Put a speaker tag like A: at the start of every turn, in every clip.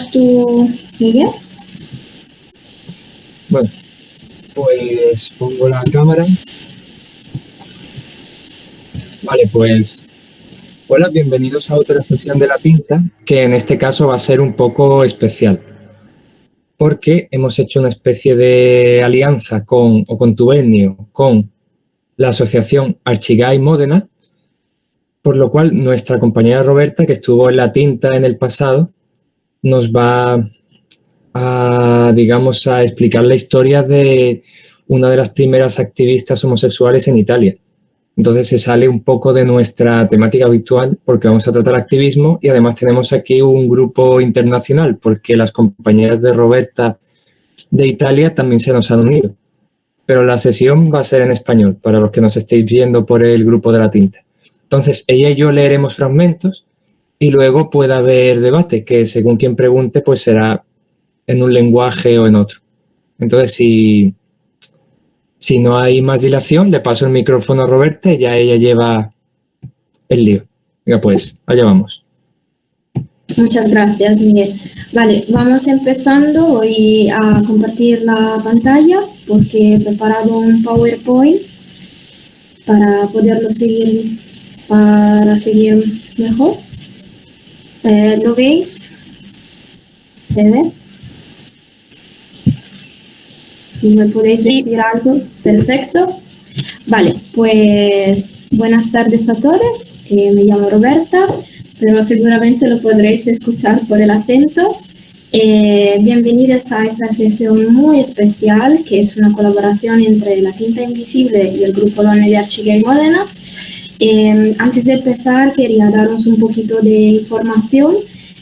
A: ¿Empiezas tú, Miguel?
B: Bueno, pues pongo la cámara. Vale, pues hola, bienvenidos a otra sesión de La Tinta, que en este caso va a ser un poco especial, porque hemos hecho una especie de alianza o contubernio con la asociación Archigay Módena, por lo cual nuestra compañera Roberta, que estuvo en La Tinta en el pasado, nos va digamos, a explicar la historia de una de las primeras activistas homosexuales en Italia. Entonces se sale un poco de nuestra temática habitual porque vamos a tratar activismo y además tenemos aquí un grupo internacional porque las compañeras de Roberta de Italia también se nos han unido. Pero la sesión va a ser en español para los que nos estéis viendo por el grupo de La Tinta. Entonces ella y yo leeremos fragmentos y luego puede haber debate que según quien pregunte pues será en un lenguaje o en otro. Entonces, si no hay más dilación, le paso el micrófono a Roberta y ya ella lleva el lío. Venga, pues, allá vamos.
A: Muchas gracias, Miguel. Vale, vamos empezando hoy a compartir la pantalla porque he preparado un PowerPoint para poderlo seguir, para seguir mejor. ¿Lo veis? ¿Se ve? Si me podéis decir algo, perfecto. Vale, pues buenas tardes a todos. Me llamo Roberta, pero seguramente lo podréis escuchar por el acento. Bienvenidos a esta sesión muy especial, que es una colaboración entre La Tinta Invisible y el Grupo Donne de Archigay Módena. Antes de empezar, quería daros un poquito de información.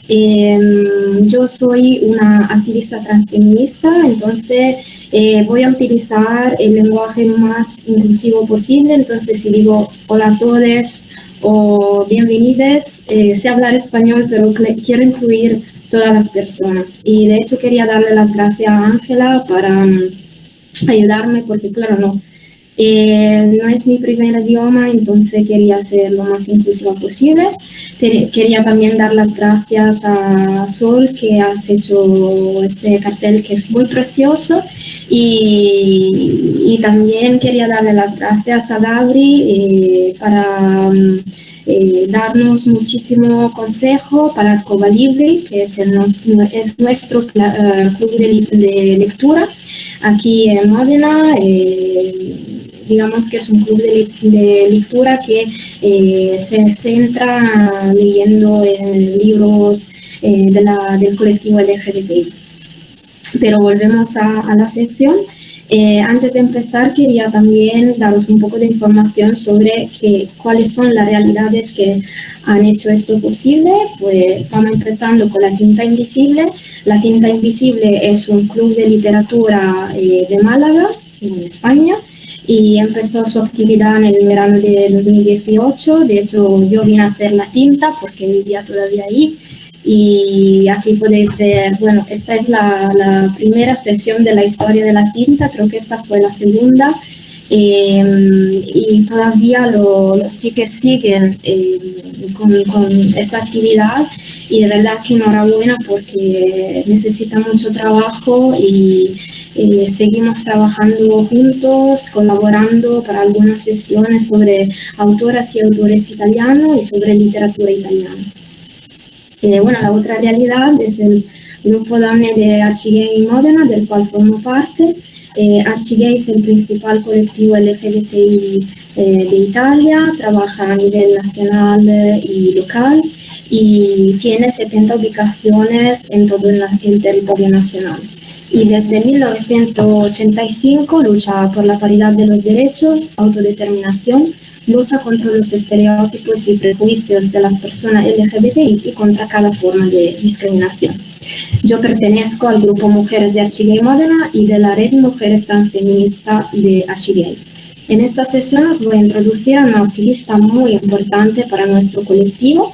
A: Yo soy una activista transfeminista, entonces voy a utilizar el lenguaje más inclusivo posible. Entonces, si digo hola a todos o bienvenidos, sé hablar español, pero quiero incluir todas las personas. Y de hecho quería darle las gracias a Ángela para ayudarme, porque claro, no es mi primer idioma, entonces quería ser lo más inclusiva posible. Quería también dar las gracias a Sol, que has hecho este cartel que es muy precioso, y también quería darle las gracias a Gabri para darnos muchísimo consejo para Coba Libre, que es nuestro club de lectura aquí en Módena. Digamos que es un club de lectura que se centra leyendo libros del colectivo LGBTI. Pero volvemos a la sección. Antes de empezar, quería también daros un poco de información sobre cuáles son las realidades que han hecho esto posible. Pues vamos empezando con La Tinta Invisible. La Tinta Invisible es un club de literatura de Málaga, en España, y empezó su actividad en el verano de 2018. De hecho, yo vine a hacer la tinta porque vivía todavía ahí. Y aquí podéis ver, bueno, esta es la primera sesión de la historia de la tinta, creo que esta fue la segunda. Y todavía los chicos siguen con esta actividad, y de verdad que enhorabuena porque necesita mucho trabajo y seguimos trabajando juntos, colaborando para algunas sesiones sobre autoras y autores italianos y sobre literatura italiana. Bueno, la otra realidad es el Grupo Donne de Archigay Módena, del cual formo parte. Archigay es el principal colectivo LGBTI de Italia, trabaja a nivel nacional y local y tiene 70 ubicaciones en todo el territorio nacional. Y desde 1985 lucha por la paridad de los derechos, autodeterminación, lucha contra los estereotipos y prejuicios de las personas LGBTI y contra cada forma de discriminación. Yo pertenezco al grupo Mujeres de Archigay Módena y de la red Mujeres Transfeministas de Archigay. En esta sesión os voy a introducir a una activista muy importante para nuestro colectivo,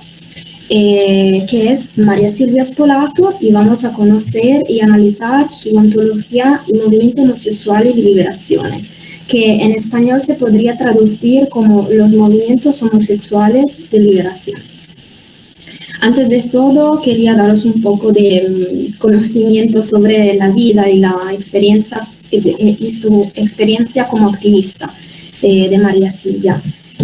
A: que es María Silvia Spolato, y vamos a conocer y analizar su antología Movimiento Homosessual y Liberazione, que en español se podría traducir como los movimientos homosexuales de liberación. Antes de todo, quería daros un poco de conocimiento sobre la vida y la experiencia, y su experiencia como activista de María Silvia.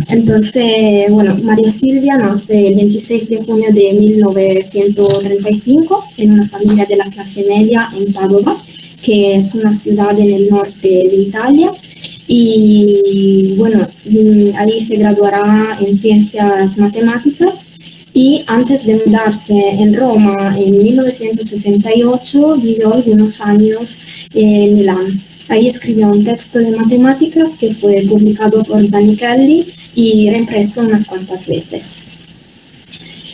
A: Entonces, bueno, María Silvia nace el 26 de junio de 1935 en una familia de la clase media en Padova, que es una ciudad en el norte de Italia. Y bueno, ahí se graduará en ciencias matemáticas y antes de mudarse en Roma en 1968 vivió algunos años en Milán. Ahí escribió un texto de matemáticas que fue publicado por Zanichelli y reimpreso unas cuantas veces.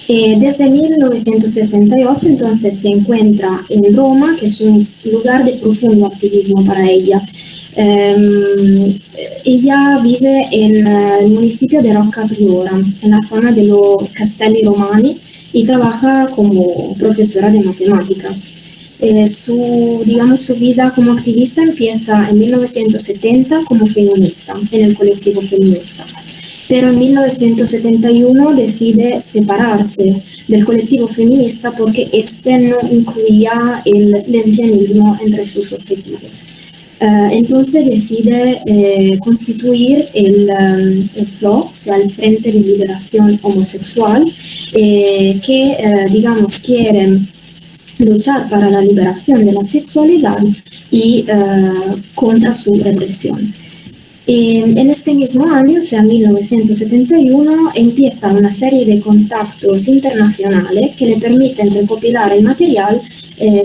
A: Desde 1968 entonces se encuentra en Roma, que es un lugar de profundo activismo para ella. Ella vive en el municipio de Rocca Priora, en la zona de los Castelli Romani, y trabaja como profesora de matemáticas. Su vida como activista empieza en 1970 como feminista, en el colectivo feminista. Pero en 1971 decide separarse del colectivo feminista porque este no incluía el lesbianismo entre sus objetivos. Entonces decide constituir el FLO, o sea, el Frente de Liberación Homosexual, que, digamos, quiere luchar para la liberación de la sexualidad y contra su represión. En este mismo año, o sea, 1971, empieza una serie de contactos internacionales que le permiten recopilar el material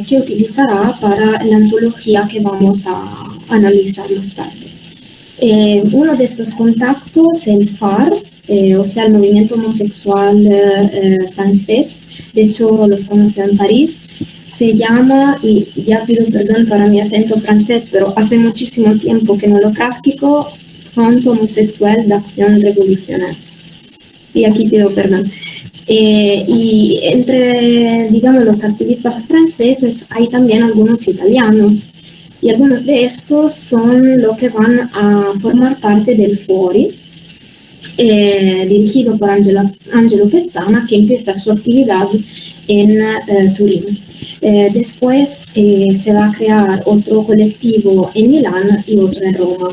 A: que utilizará para la antología que vamos a analizar más tarde. Uno de estos contactos, el FAR, o sea, el movimiento homosexual francés, de hecho los conoció en París, se llama, y ya pido perdón para mi acento francés, pero hace muchísimo tiempo que no lo practico, Front Homosexual d'Acción Revolucionaria. Y aquí pido perdón. Y entre, digamos, los activistas franceses hay también algunos italianos. Y algunos de estos son los que van a formar parte del Fori, dirigido por Angelo Pezzana, que empieza su actividad en Turín. Después se va a crear otro colectivo en Milán y otro en Roma.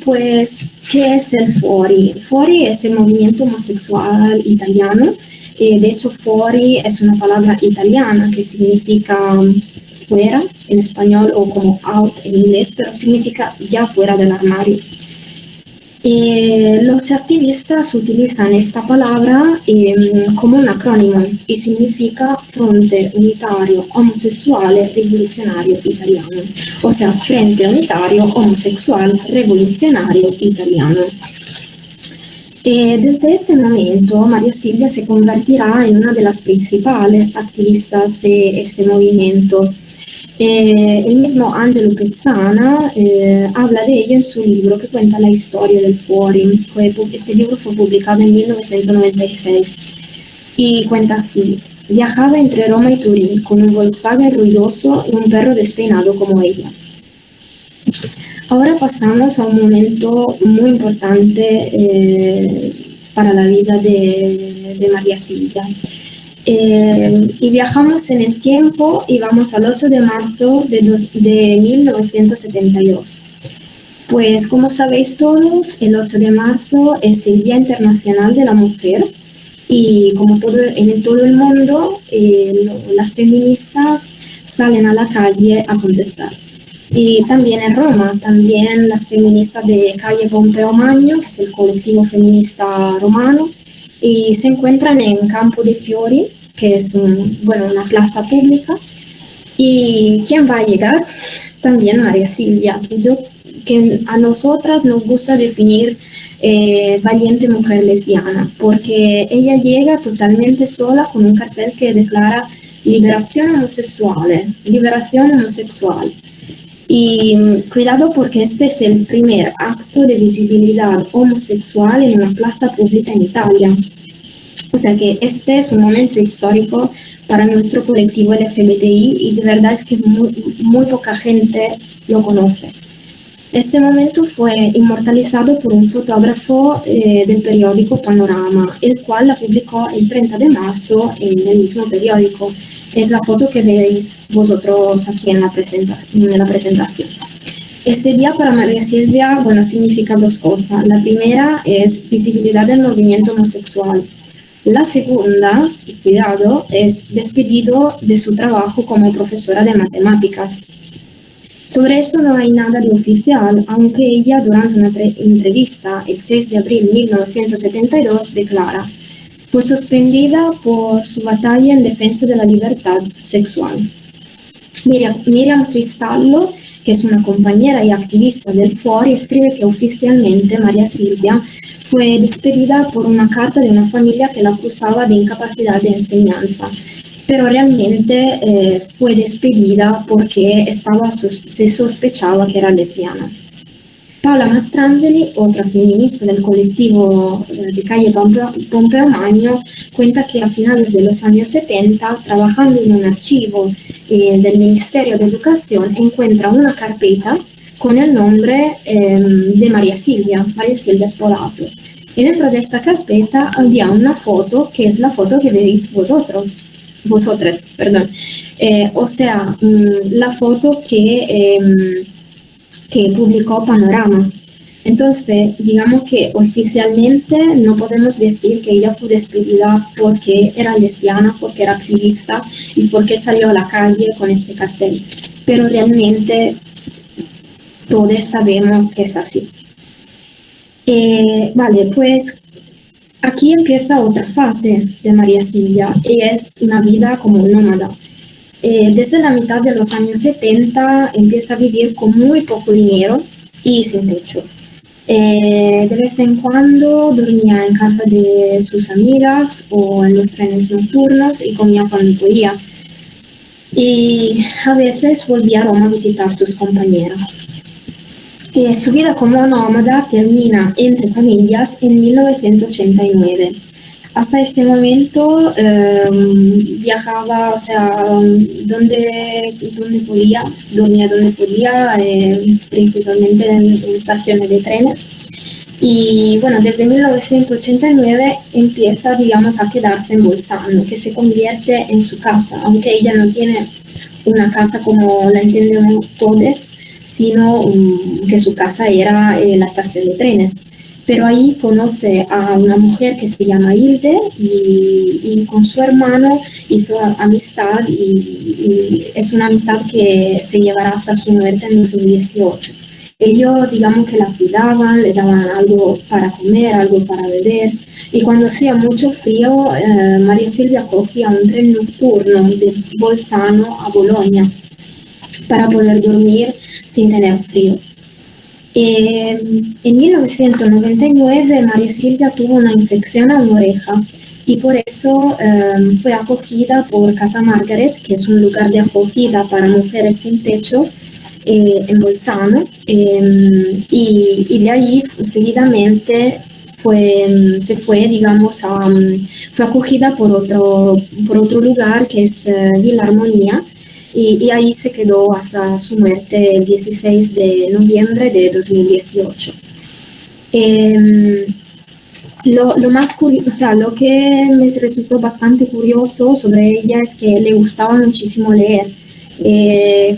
A: Pues, ¿qué es el Fori? Fori es el movimiento homosexual italiano. De hecho, Fori es una palabra italiana que significa fuera en español o como out en inglés, pero significa ya fuera del armario. Los activistas utilizan esta palabra como un acrónimo y significa Fronte Unitario Homosessuale Rivoluzionario Italiano, o sea, Frente Unitario Homosexual Revolucionario Italiano. Desde este momento, María Silvia se convertirá en una de las principales activistas de este movimiento. El mismo Angelo Pezzana habla de ella en su libro que cuenta la historia del Fori. Este libro fue publicado en 1996 y cuenta así: viajaba entre Roma y Turín con un Volkswagen ruidoso y un perro despeinado como ella. Ahora pasamos a un momento muy importante para la vida de María Silvia. Y viajamos en el tiempo y vamos al 8 de marzo de 1972. Pues como sabéis todos, el 8 de marzo es el Día Internacional de la Mujer y como en todo el mundo, las feministas salen a la calle a contestar. Y también en Roma, también las feministas de calle Pompeo Magno, que es el colectivo feminista romano, y se encuentran en Campo dei Fiori, que es una plaza pública. ¿Y quién va a llegar? También María Silvia, que a nosotras nos gusta definir valiente mujer lesbiana, porque ella llega totalmente sola con un cartel que declara liberación homosexual. Y cuidado porque este es el primer acto de visibilidad homosexual en una plaza pública en Italia. O sea que este es un momento histórico para nuestro colectivo LGBTI y de verdad es que muy poca gente lo conoce. Este momento fue inmortalizado por un fotógrafo del periódico Panorama, el cual la publicó el 30 de marzo en el mismo periódico. Es la foto que veis vosotros aquí en la presentación. Este día para María Silvia, bueno, significa dos cosas. La primera es visibilidad del movimiento homosexual. La segunda, y cuidado, es despedido de su trabajo como profesora de matemáticas. Sobre eso no hay nada de oficial, aunque ella durante una entrevista el 6 de abril de 1972 declara: fue suspendida por su batalla en defensa de la libertad sexual. Miriam Cristallo, que es una compañera y activista del Fori, escribe que oficialmente María Silvia fue despedida por una carta de una familia que la acusaba de incapacidad de enseñanza, pero realmente fue despedida porque se sospechaba que era lesbiana. Paola Mastrangeli, otra feminista del colectivo de calle Pompeo Magno, cuenta que a finales de los años 70, trabajando en un archivo del Ministerio de Educación, encuentra una carpeta con el nombre de María Silvia Spolato. Y dentro de esta carpeta había una foto que es la foto que veis vosotras, o sea, la foto que publicó Panorama. Entonces, digamos que oficialmente no podemos decir que ella fue despedida porque era lesbiana, porque era activista y porque salió a la calle con este cartel. Pero realmente todos sabemos que es así. Vale, pues aquí empieza otra fase de María Silvia y es una vida como nómada. Desde la mitad de los años 70 empieza a vivir con muy poco dinero y sin techo. De vez en cuando dormía en casa de sus amigas o en los trenes nocturnos y comía cuando podía. Y a veces volvía a Roma a visitar a sus compañeros. Su vida como nómada termina, entre comillas, en 1989. Hasta este momento viajaba, o sea, donde podía, dormía donde podía, principalmente en estaciones de trenes. Y bueno, desde 1989 empieza, digamos, a quedarse en Bolzano, que se convierte en su casa, aunque ella no tiene una casa como la entendemos todos, sino que su casa era la estación de trenes. Pero ahí conoce a una mujer que se llama Hilde y con su hermano hizo amistad y es una amistad que se llevará hasta su muerte en 2018. Ellos, digamos que la cuidaban, le daban algo para comer, algo para beber. Y cuando hacía mucho frío, María Silvia cogía un tren nocturno de Bolzano a Bolonia para poder dormir sin tener frío. En 1999 María Silvia tuvo una infección a una oreja y por eso fue acogida por Casa Margaret, que es un lugar de acogida para mujeres sin techo en Bolzano, y de ahí seguidamente se fue, digamos, fue acogida por otro lugar que es Villa Armonía. Y ahí se quedó hasta su muerte el 16 de noviembre de 2018. Lo que me resultó bastante curioso sobre ella es que le gustaba muchísimo leer,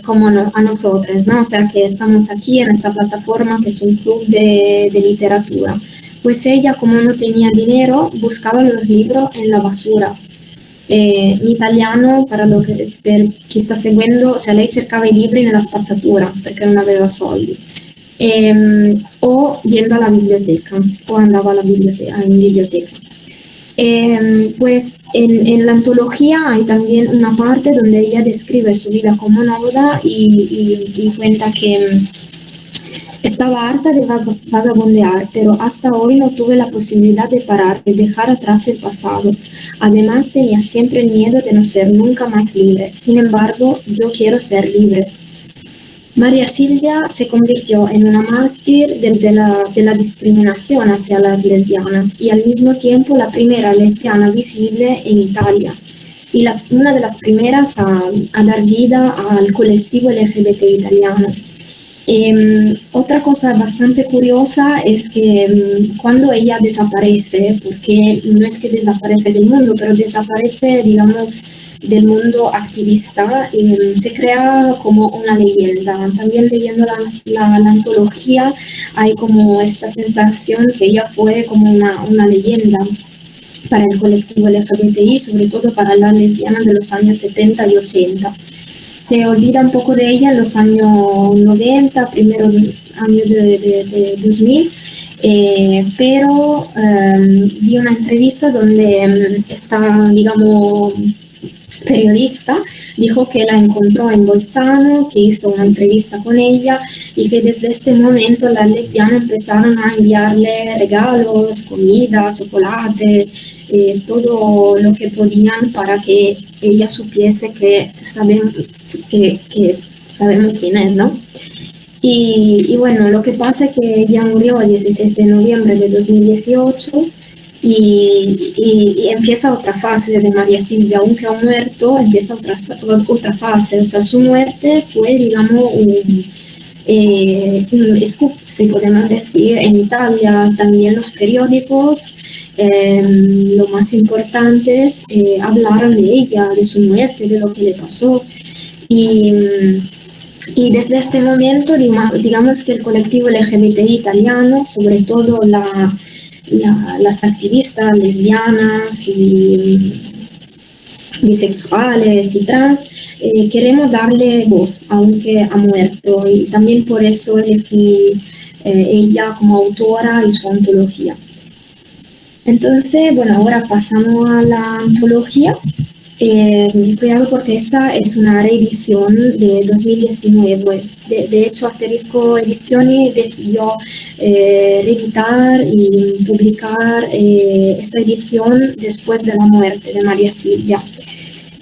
A: como a nosotros, ¿no? O sea, que estamos aquí en esta plataforma que es un club de literatura. Pues ella, como no tenía dinero, buscaba los libros en la basura. In italiano, per chi sta seguendo, cioè lei cercava i libri nella spazzatura perché non aveva soldi, o yendo a la biblioteca, o andava in biblioteca. Pues en la antología hay también una parte donde ella describe su vida como nómada y cuenta que estaba harta de vagabundear, pero hasta hoy no tuve la posibilidad de parar, de dejar atrás el pasado. Además, tenía siempre el miedo de no ser nunca más libre. Sin embargo, yo quiero ser libre. María Silvia se convirtió en una mártir de la discriminación hacia las lesbianas y al mismo tiempo la primera lesbiana visible en Italia y una de las primeras a dar vida al colectivo LGBT italiano. Otra cosa bastante curiosa es que cuando ella desaparece, porque no es que desaparece del mundo, pero desaparece, digamos, del mundo activista, se crea como una leyenda. También leyendo la antología hay como esta sensación que ella fue como una leyenda para el colectivo LGBTI, sobre todo para las lesbianas de los años 70 y 80. Se olvida un poco de ella en los años 90, primeros años de 2000, pero vi una entrevista donde esta, digamos, periodista dijo que la encontró en Bolzano, que hizo una entrevista con ella y que desde este momento las lesbianas empezaron a enviarle regalos, comida, chocolate, todo lo que podían para que ella supiese que sabemos quién es, ¿no? Y bueno, lo que pasa es que ella murió el 16 de noviembre de 2018 y empieza otra fase de María Silvia, aunque ha muerto, empieza otra fase. O sea, su muerte fue, digamos, un scoop, si podemos decir, en Italia. También los periódicos, lo más importantes, hablaron de ella, de su muerte, de lo que le pasó. Y desde este momento, digamos que el colectivo LGBTI italiano, sobre todo las activistas lesbianas y bisexuales y trans, queremos darle voz, aunque ha muerto, y también por eso elegí ella como autora y su antología. Entonces, bueno, ahora pasamos a la antología. Cuidado porque esa es una reedición de 2019. De hecho, Asterisco Ediciones decidió reeditar y publicar esta edición después de la muerte de María Silvia.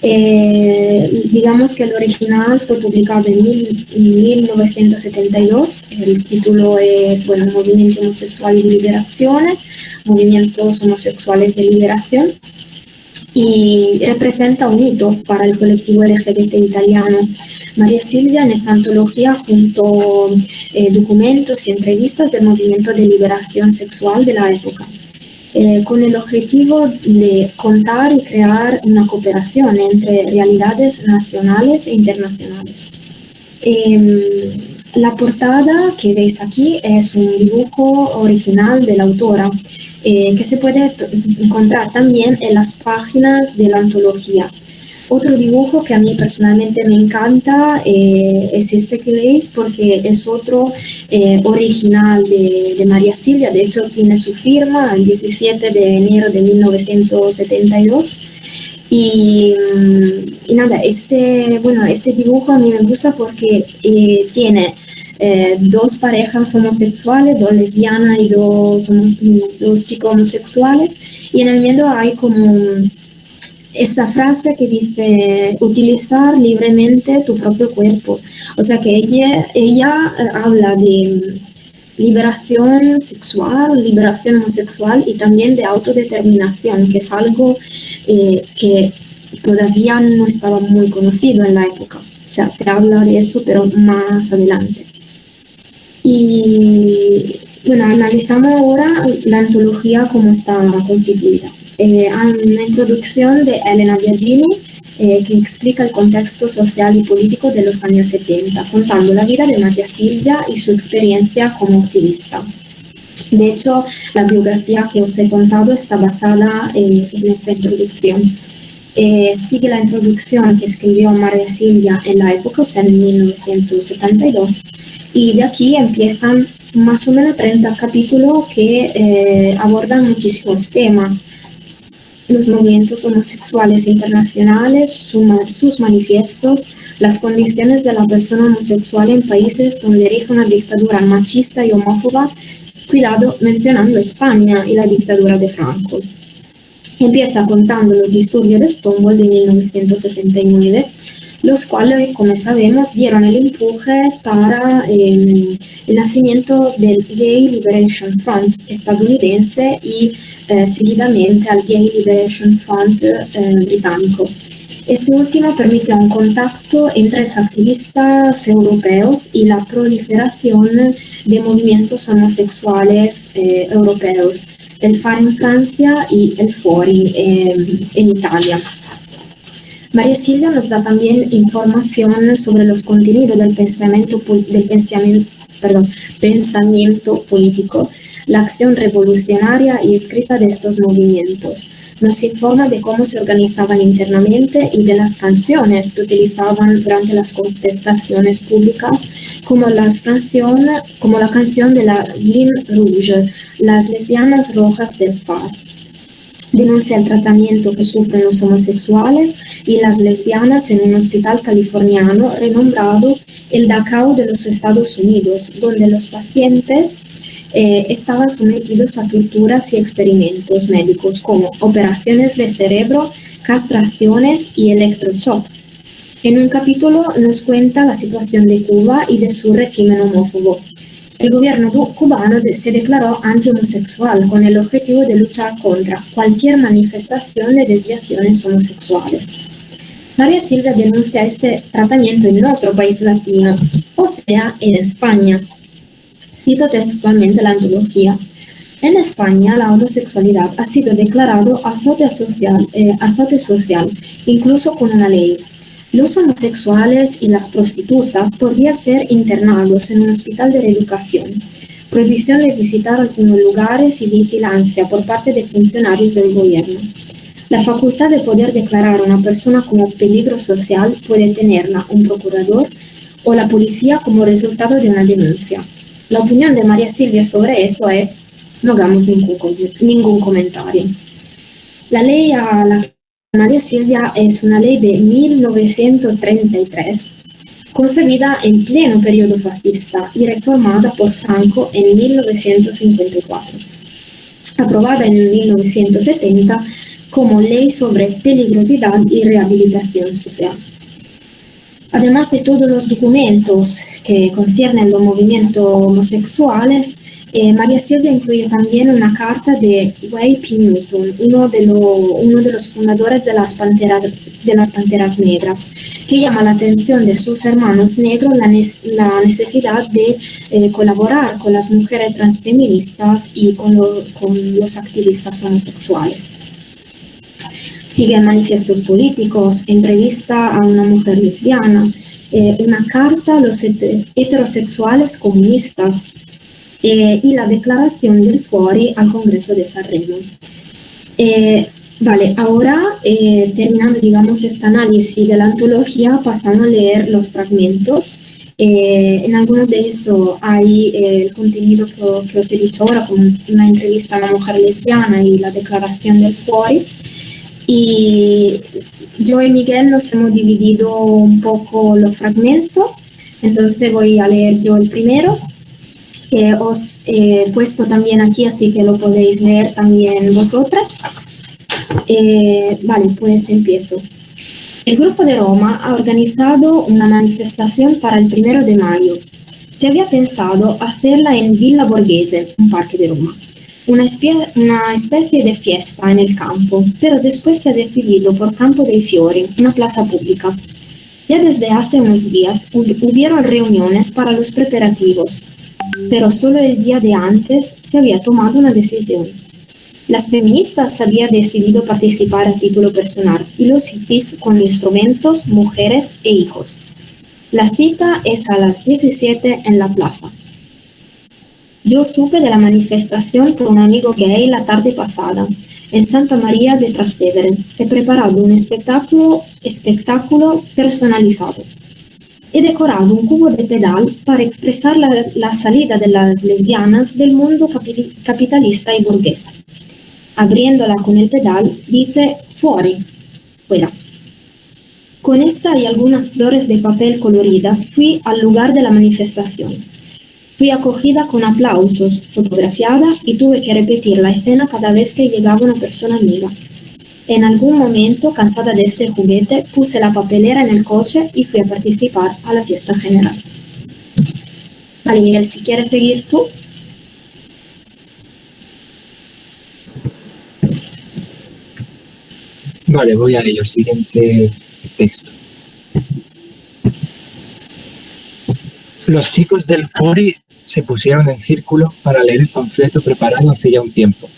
A: Digamos que el original fue publicado en 1972. El título es, bueno, Movimiento Homosexual y Liberación, Movimientos Homosexuales de Liberación, y representa un hito para el colectivo LGBT italiano. María Silvia en esta antología juntó documentos y entrevistas del movimiento de liberación sexual de la época, con el objetivo de contar y crear una cooperación entre realidades nacionales e internacionales. La portada que veis aquí es un dibujo original de la autora, que se puede encontrar también en las páginas de la antología. Otro dibujo que a mí personalmente me encanta es este que veis, porque es otro original de María Silvia. De hecho, tiene su firma el 17 de enero de 1972. Y nada, este dibujo a mí me gusta porque tiene dos parejas homosexuales, dos lesbianas y dos chicos homosexuales, y en el medio hay como esta frase que dice utilizar libremente tu propio cuerpo. O sea que ella habla de liberación sexual, liberación homosexual y también de autodeterminación, que es algo que todavía no estaba muy conocido en la época. O sea, se habla de eso, pero más adelante. Y bueno, analizamos ahora la antología como está constituida. Hay una introducción de Elena Biagini que explica el contexto social y político de los años 70, contando la vida de María Silvia y su experiencia como activista. De hecho, la biografía que os he contado está basada en esta introducción. Sigue la introducción que escribió María Silvia en la época, o sea, en 1972, y de aquí empiezan más o menos 30 capítulos que abordan muchísimos temas: los movimientos homosexuales internacionales, sus manifiestos, las condiciones de la persona homosexual en países donde rige una dictadura machista y homófoba, cuidado, mencionando España y la dictadura de Franco. Empieza contando los disturbios de Stonewall de 1969, los cuales, como sabemos, dieron el empuje para el nacimiento del Gay Liberation Front estadounidense y seguidamente al Gay Liberation Front británico. Este último permite un contacto entre los activistas europeos y la proliferación de movimientos homosexuales europeos, el FAR en Francia y el FORI en Italia. María Silvia nos da también información sobre los contenidos del pensamiento político, la acción revolucionaria y escrita de estos movimientos. Nos informa de cómo se organizaban internamente y de las canciones que utilizaban durante las contestaciones públicas, como la canción de la Ligne Rouge, las lesbianas rojas del FAR. Denuncia el tratamiento que sufren los homosexuales y las lesbianas en un hospital californiano renombrado el Dachau de los Estados Unidos, donde los pacientes estaban sometidos a torturas y experimentos médicos como operaciones de cerebro, castraciones y electroshock. En un capítulo nos cuenta la situación de Cuba y de su régimen homófobo. El gobierno cubano se declaró anti-homosexual con el objetivo de luchar contra cualquier manifestación de desviaciones homosexuales. María Silvia denuncia este tratamiento en otro país latino, o sea, en España. Cito textualmente la antología. En España, la homosexualidad ha sido declarado azote social, incluso con una ley. Los homosexuales y las prostitutas podrían ser internados en un hospital de reeducación. Prohibición de visitar algunos lugares y vigilancia por parte de funcionarios del gobierno. La facultad de poder declarar a una persona como peligro social puede tenerla un procurador o la policía como resultado de una denuncia. La opinión de María Silvia sobre eso es: no hagamos ningún comentario. La ley a la que María Silvia es una ley de 1933, concebida en pleno periodo fascista y reformada por Franco en 1954, aprobada en 1970 como ley sobre peligrosidad y rehabilitación social. Además de todos los documentos que conciernen los movimientos homosexuales, María Silvia incluye también una carta de Huey P. Newton, uno de los fundadores de las Panteras Negras, que llama la atención de sus hermanos negros la necesidad de colaborar con las mujeres transfeministas y con los activistas homosexuales. Siguen manifiestos políticos, entrevista a una mujer lesbiana, una carta a los heterosexuales comunistas, y la declaración del FORI al Congreso de Sanremo. Ahora terminando, este análisis de la antología, pasamos a leer los fragmentos. En algunos de esos hay el contenido que os he dicho ahora, como una entrevista a una mujer lesbiana y la declaración del FORI. Y yo y Miguel nos hemos dividido un poco los fragmentos, entonces voy a leer yo el primero, que os he puesto también aquí, así que lo podéis leer también vosotras. Pues empiezo. El Grupo de Roma ha organizado una manifestación para el 1 de mayo. Se había pensado hacerla en Villa Borghese, un parque de Roma, una especie de fiesta en el campo, pero después se ha decidido por Campo dei Fiori, una plaza pública. Ya desde hace unos días hubieron reuniones para los preparativos, pero solo el día de antes se había tomado una decisión. Las feministas habían decidido participar a título personal y los hippies con instrumentos, mujeres e hijos. La cita es a las 17 en la plaza. Yo supe de la manifestación por un amigo gay la tarde pasada, en Santa María de Trastevere. He preparado un espectáculo personalizado. He decorado un cubo de pedal para expresar la salida de las lesbianas del mundo capitalista y burgués. Abriéndola con el pedal, dice fuori, fuera. Con esta y algunas flores de papel coloridas fui al lugar de la manifestación. Fui acogida con aplausos, fotografiada y tuve que repetir la escena cada vez que llegaba una persona amiga. En algún momento, cansada de este juguete, puse la papelera en el coche y fui a participar a la fiesta general. Vale, Miguel, si quieres seguir tú.
B: Vale, voy a ello. Siguiente texto. Los chicos del Fori se pusieron en círculo para leer el panfleto preparado hace ya un tiempo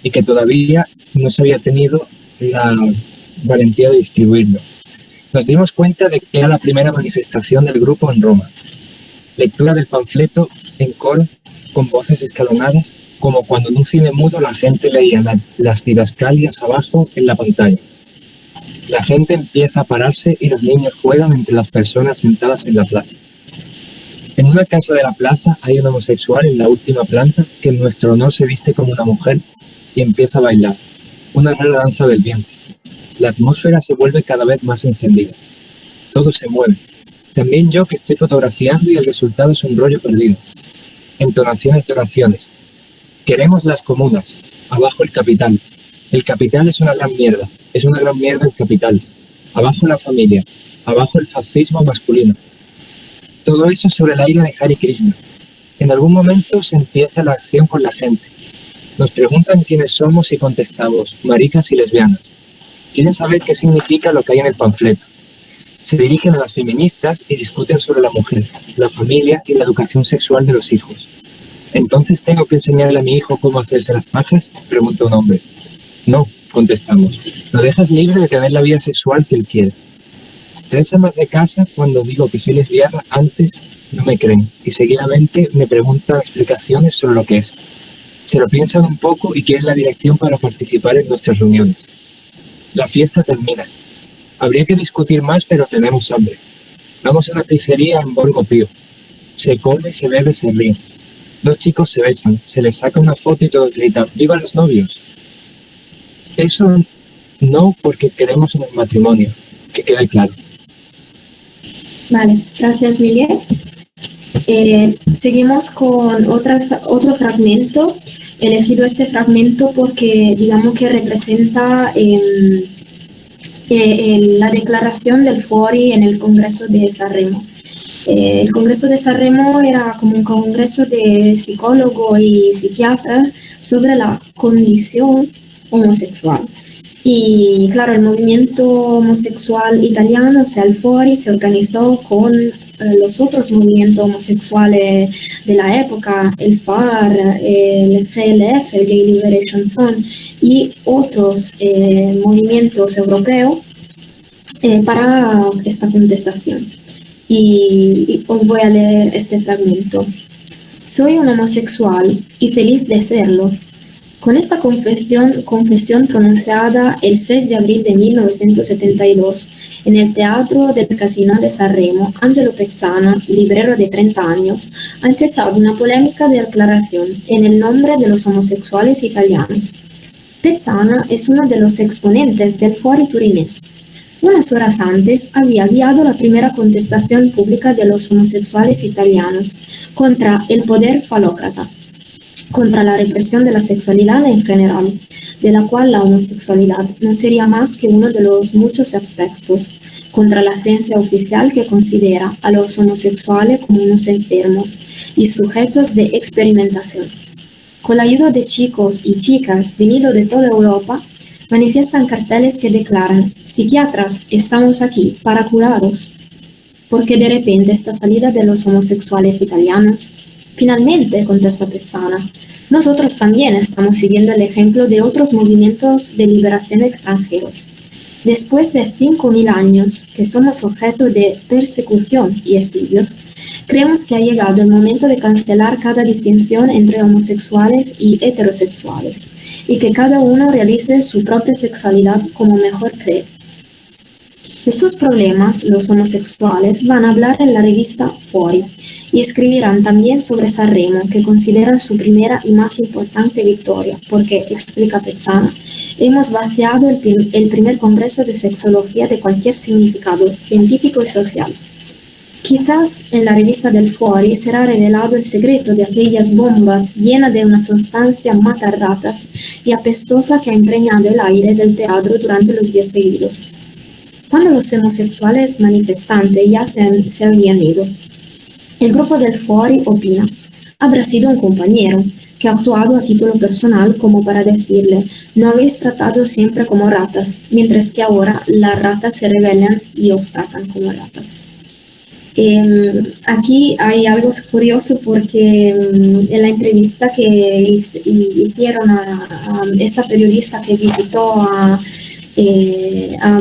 B: y que todavía no se había tenido la valentía de distribuirlo. Nos dimos cuenta de que era la primera manifestación del grupo en Roma. Lectura del panfleto en coro, con voces escalonadas, como cuando en un cine mudo la gente leía las didascalias abajo en la pantalla. La gente empieza a pararse y los niños juegan entre las personas sentadas en la plaza. En una casa de la plaza hay un homosexual en la última planta que en nuestro honor se viste como una mujer y empieza a bailar, una rara danza del viento. La atmósfera se vuelve cada vez más encendida. Todo se mueve. También yo que estoy fotografiando y el resultado es un rollo perdido. Entonaciones de oraciones. Queremos las comunas. Abajo el capital. El capital es una gran mierda. Es una gran mierda el capital. Abajo la familia. Abajo el fascismo masculino. Todo eso sobre el aire de Hare Krishna. En algún momento se empieza la acción con la gente. Nos preguntan quiénes somos y contestamos, maricas y lesbianas. Quieren saber qué significa lo que hay en el panfleto. Se dirigen a las feministas y discuten sobre la mujer, la familia y la educación sexual de los hijos. ¿Entonces tengo que enseñarle a mi hijo cómo hacerse las pajas?, pregunta un hombre. No, contestamos. Lo dejas libre de tener la vida sexual que él quiere. 3 amas de casa, cuando digo que soy lesbiana, antes no me creen y seguidamente me preguntan explicaciones sobre lo que es. Se lo piensan un poco y quieren la dirección para participar en nuestras reuniones. La fiesta termina. Habría que discutir más, pero tenemos hambre. Vamos a una pizzería en Borgo Pío. Se come, se bebe, se ríe. 2 chicos se besan, se les saca una foto y todos gritan ¡viva los novios! Eso no porque queremos un matrimonio, que quede claro.
A: Vale, gracias Miguel. Seguimos con otro fragmento. He elegido este fragmento porque digamos que representa la declaración del Fori en el Congreso de Sanremo. El Congreso de Sanremo era como un congreso de psicólogos y psiquiatras sobre la condición homosexual. Y claro, el movimiento homosexual italiano, o sea, el Fori, se organizó con los otros movimientos homosexuales de la época, el FAR, el GLF, el Gay Liberation Front, y otros movimientos europeos para esta contestación. Y os voy a leer este fragmento. Soy un homosexual y feliz de serlo. Con esta confesión pronunciada el 6 de abril de 1972 en el Teatro del Casino de Sanremo, Angelo Pezzana, librero de 30 años, ha empezado una polémica de declaración en el nombre de los homosexuales italianos. Pezzana es uno de los exponentes del Fori turinés. Unas horas antes había guiado la primera contestación pública de los homosexuales italianos contra el poder falócrata, contra la represión de la sexualidad en general, de la cual la homosexualidad no sería más que uno de los muchos aspectos, contra la ciencia oficial que considera a los homosexuales como unos enfermos y sujetos de experimentación. Con la ayuda de chicos y chicas venidos de toda Europa, manifiestan carteles que declaran: psiquiatras, estamos aquí para curaros. ¿Por qué de repente esta salida de los homosexuales italianos? Finalmente, contesta Pezzana, nosotros también estamos siguiendo el ejemplo de otros movimientos de liberación extranjeros. Después de 5.000 años que somos objeto de persecución y estudios, creemos que ha llegado el momento de cancelar cada distinción entre homosexuales y heterosexuales, y que cada uno realice su propia sexualidad como mejor cree. De sus problemas, los homosexuales van a hablar en la revista Fori y escribirán también sobre Sanremo, que consideran su primera y más importante victoria, porque, explica Pezzana, hemos vaciado el primer congreso de sexología de cualquier significado científico y social. Quizás en la revista del Fori será revelado el secreto de aquellas bombas llenas de una sustancia matarratas y apestosa que ha impregnado el aire del teatro durante los días seguidos. Cuando los homosexuales manifestantes ya se habían ido, el grupo del Fori opina: habrá sido un compañero, que ha actuado a título personal como para decirle: no habéis tratado siempre como ratas, mientras que ahora las ratas se rebelan y os tratan como ratas. Aquí hay algo curioso porque en la entrevista que hicieron a esta periodista que visitó a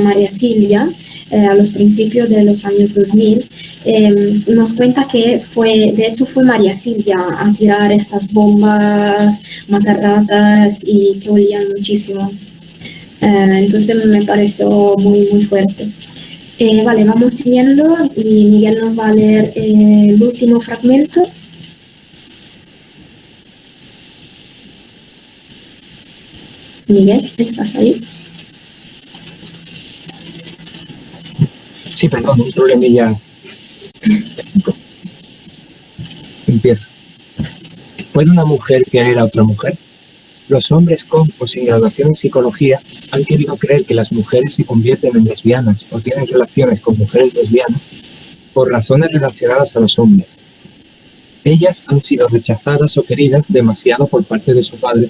A: María Silvia a los principios de los años 2000, nos cuenta que de hecho fue María Silvia a tirar estas bombas, matar ratas y que olían muchísimo. Entonces me pareció muy, muy fuerte. Vale, vamos siguiendo y Miguel nos va a leer el último fragmento. Miguel, ¿estás ahí?
B: Sí, perdón, un problemilla técnico. Empiezo. ¿Puede una mujer querer a otra mujer? Los hombres con o sin graduación en psicología han querido creer que las mujeres se convierten en lesbianas o tienen relaciones con mujeres lesbianas por razones relacionadas a los hombres. Ellas han sido rechazadas o queridas demasiado por parte de su padre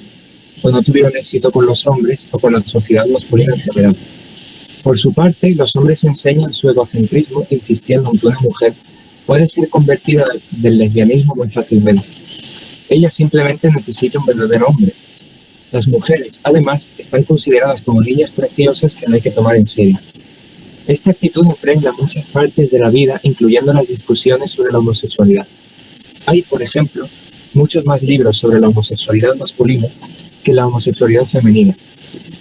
B: o no tuvieron éxito con los hombres o con la sociedad masculina en general. Por su parte, los hombres enseñan su egocentrismo insistiendo en que una mujer puede ser convertida del lesbianismo muy fácilmente. Ella simplemente necesita un verdadero hombre. Las mujeres, además, están consideradas como niñas preciosas que no hay que tomar en serio. Esta actitud impregna muchas partes de la vida, incluyendo las discusiones sobre la homosexualidad. Hay, por ejemplo, muchos más libros sobre la homosexualidad masculina que la homosexualidad femenina.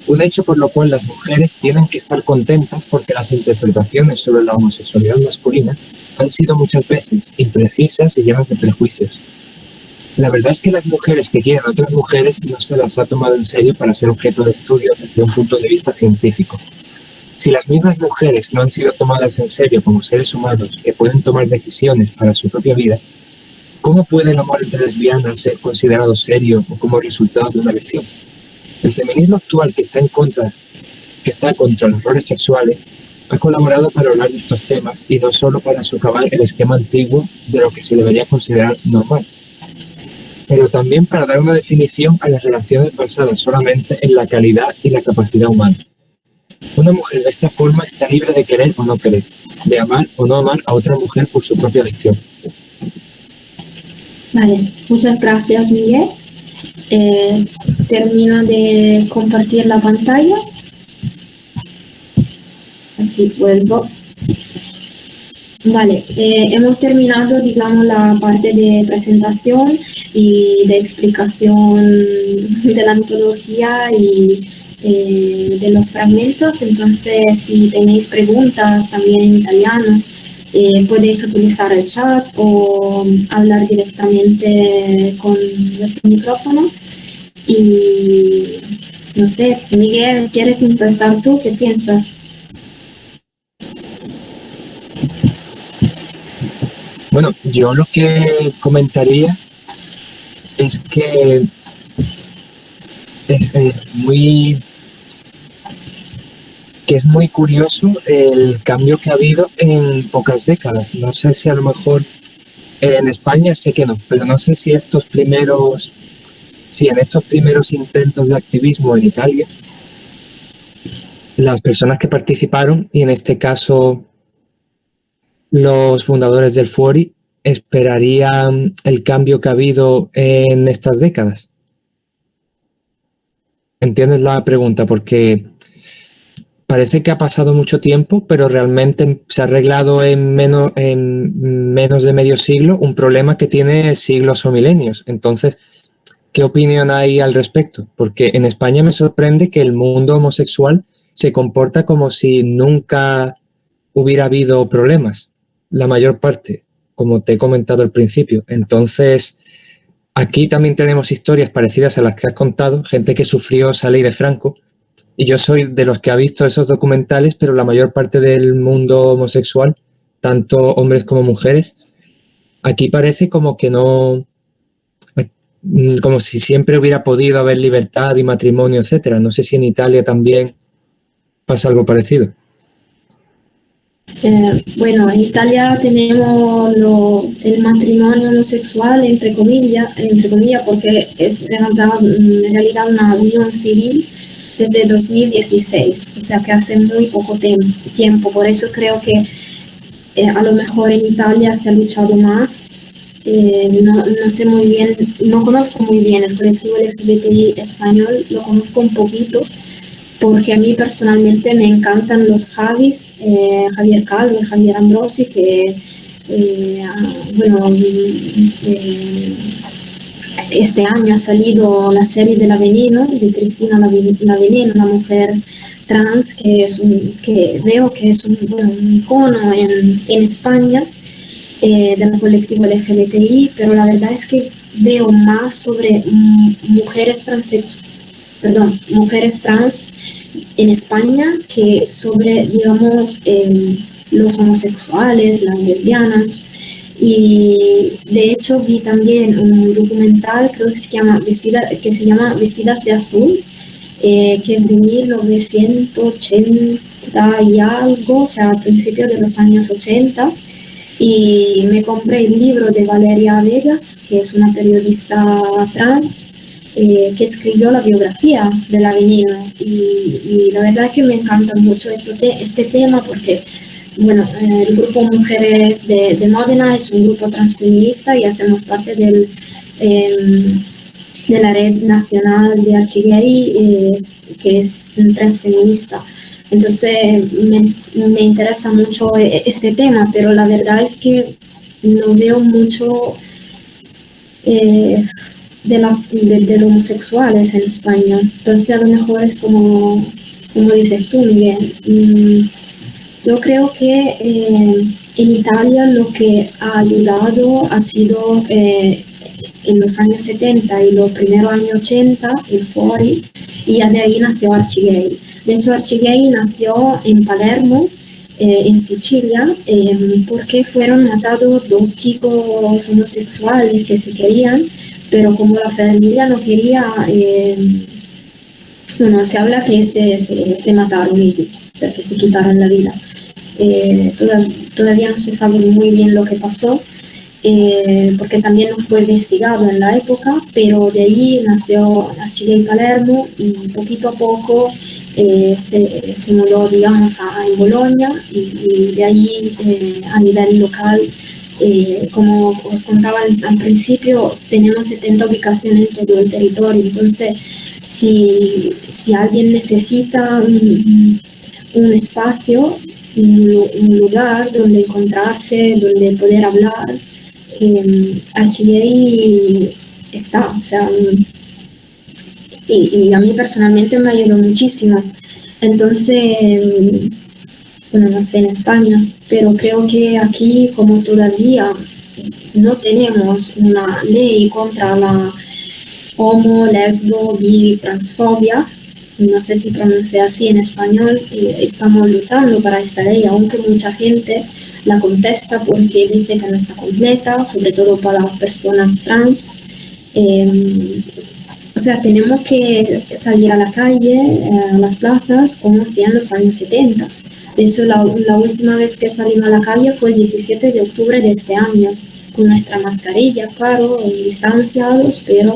B: Un hecho por lo cual las mujeres tienen que estar contentas porque las interpretaciones sobre la homosexualidad masculina han sido muchas veces imprecisas y llenas de prejuicios. La verdad es que las mujeres que quieren a otras mujeres no se las ha tomado en serio para ser objeto de estudio desde un punto de vista científico. Si las mismas mujeres no han sido tomadas en serio como seres humanos que pueden tomar decisiones para su propia vida, ¿cómo puede el amor entre lesbianas ser considerado serio o como resultado de una elección? El feminismo actual que está contra los roles sexuales ha colaborado para hablar de estos temas y no solo para socavar el esquema antiguo de lo que se debería considerar normal, pero también para dar una definición a las relaciones basadas solamente en la calidad y la capacidad humana. Una mujer de esta forma está libre de querer o no querer, de amar o no amar a otra mujer por su propia elección.
A: Vale, muchas gracias, Miguel. Termino de compartir la pantalla. Así vuelvo. Vale, hemos terminado, digamos, la parte de presentación y de explicación de la metodología y de los fragmentos. Entonces, si tenéis preguntas también en italiano, podéis utilizar el chat o hablar directamente con nuestro micrófono. Y no sé, Miguel, ¿quieres empezar tú? ¿Qué piensas?
B: Bueno, yo lo que comentaría es que es muy curioso el cambio que ha habido en pocas décadas. No sé si a lo mejor en España sé que no, pero no sé si en estos primeros intentos de activismo en Italia, las personas que participaron, y en este caso los fundadores del Fuori, esperarían el cambio que ha habido en estas décadas. ¿Entiendes la pregunta? Porque parece que ha pasado mucho tiempo, pero realmente se ha arreglado en menos de medio siglo un problema que tiene siglos o milenios. Entonces, ¿qué opinión hay al respecto? Porque en España me sorprende que el mundo homosexual se comporta como si nunca hubiera habido problemas, la mayor parte, como te he comentado al principio. Entonces, aquí también tenemos historias parecidas a las que has contado, gente que sufrió esa ley de Franco, y yo soy de los que ha visto esos documentales, pero la mayor parte del mundo homosexual, tanto hombres como mujeres, aquí parece como que no, como si siempre hubiera podido haber libertad y matrimonio, etcétera. No sé si en Italia también pasa algo parecido.
A: Bueno, en Italia tenemos el matrimonio homosexual, entre comillas, porque es en realidad una unión civil desde 2016, o sea que hace muy poco tiempo. Por eso creo que a lo mejor en Italia se ha luchado más. No sé muy bien, no conozco muy bien el colectivo LGBTI español, lo conozco un poquito, porque a mí personalmente me encantan los Javis, Javier Calvo y Javier Ambrosi, que, bueno, este año ha salido la serie de La Veneno, de Cristina La Veneno, una mujer trans que veo que es un icono en España del colectivo LGBTI, pero la verdad es que veo más sobre mujeres trans en España que sobre, digamos, los homosexuales, las lesbianas. Y de hecho vi también un documental, creo que se llama Vestidas de Azul, que es de 1980 y algo, o sea, a principios de los años 80. Y me compré el libro de Valeria Vegas, que es una periodista trans, que escribió la biografía de La Veneno. Y la verdad es que me encanta mucho este tema porque, bueno, el grupo Mujeres de Módena es un grupo transfeminista y hacemos parte de la red nacional de Archigay, que es transfeminista. Entonces me interesa mucho este tema, pero la verdad es que no veo mucho de los homosexuales en España. Entonces a lo mejor es como dices tú, Miguel. Yo creo que en Italia lo que ha ayudado ha sido en los años 70 y los primeros años 80 el Fori, y ya de ahí nació Archigay. De hecho, Archigay nació en Palermo, en Sicilia, porque fueron matados dos chicos homosexuales que se querían, pero como la familia no quería, bueno, se habla que se mataron ellos, o sea, que se quitaron la vida. Todavía no se sabe muy bien lo que pasó, porque también no fue investigado en la época, pero de ahí nació Archigay Palermo y poquito a poco se mudó, digamos, en Bolonia y de ahí a nivel local, como os contaba al principio, tenemos 70 ubicaciones en todo el territorio. Entonces, si alguien necesita un espacio, un lugar donde encontrarse, donde poder hablar, Archigay está, o sea, y a mí personalmente me ayudó muchísimo. Entonces, bueno, no sé en España, pero creo que aquí, como todavía no tenemos una ley contra la homo, lesbo, bi, transfobia, no sé si pronuncia así en español, estamos luchando para esta ley, aunque mucha gente la contesta porque dice que no está completa, sobre todo para personas trans. O sea, tenemos que salir a la calle, a las plazas, como hacían los años 70. De hecho, la última vez que salimos a la calle fue el 17 de octubre de este año, con nuestra mascarilla, claro, distanciados, pero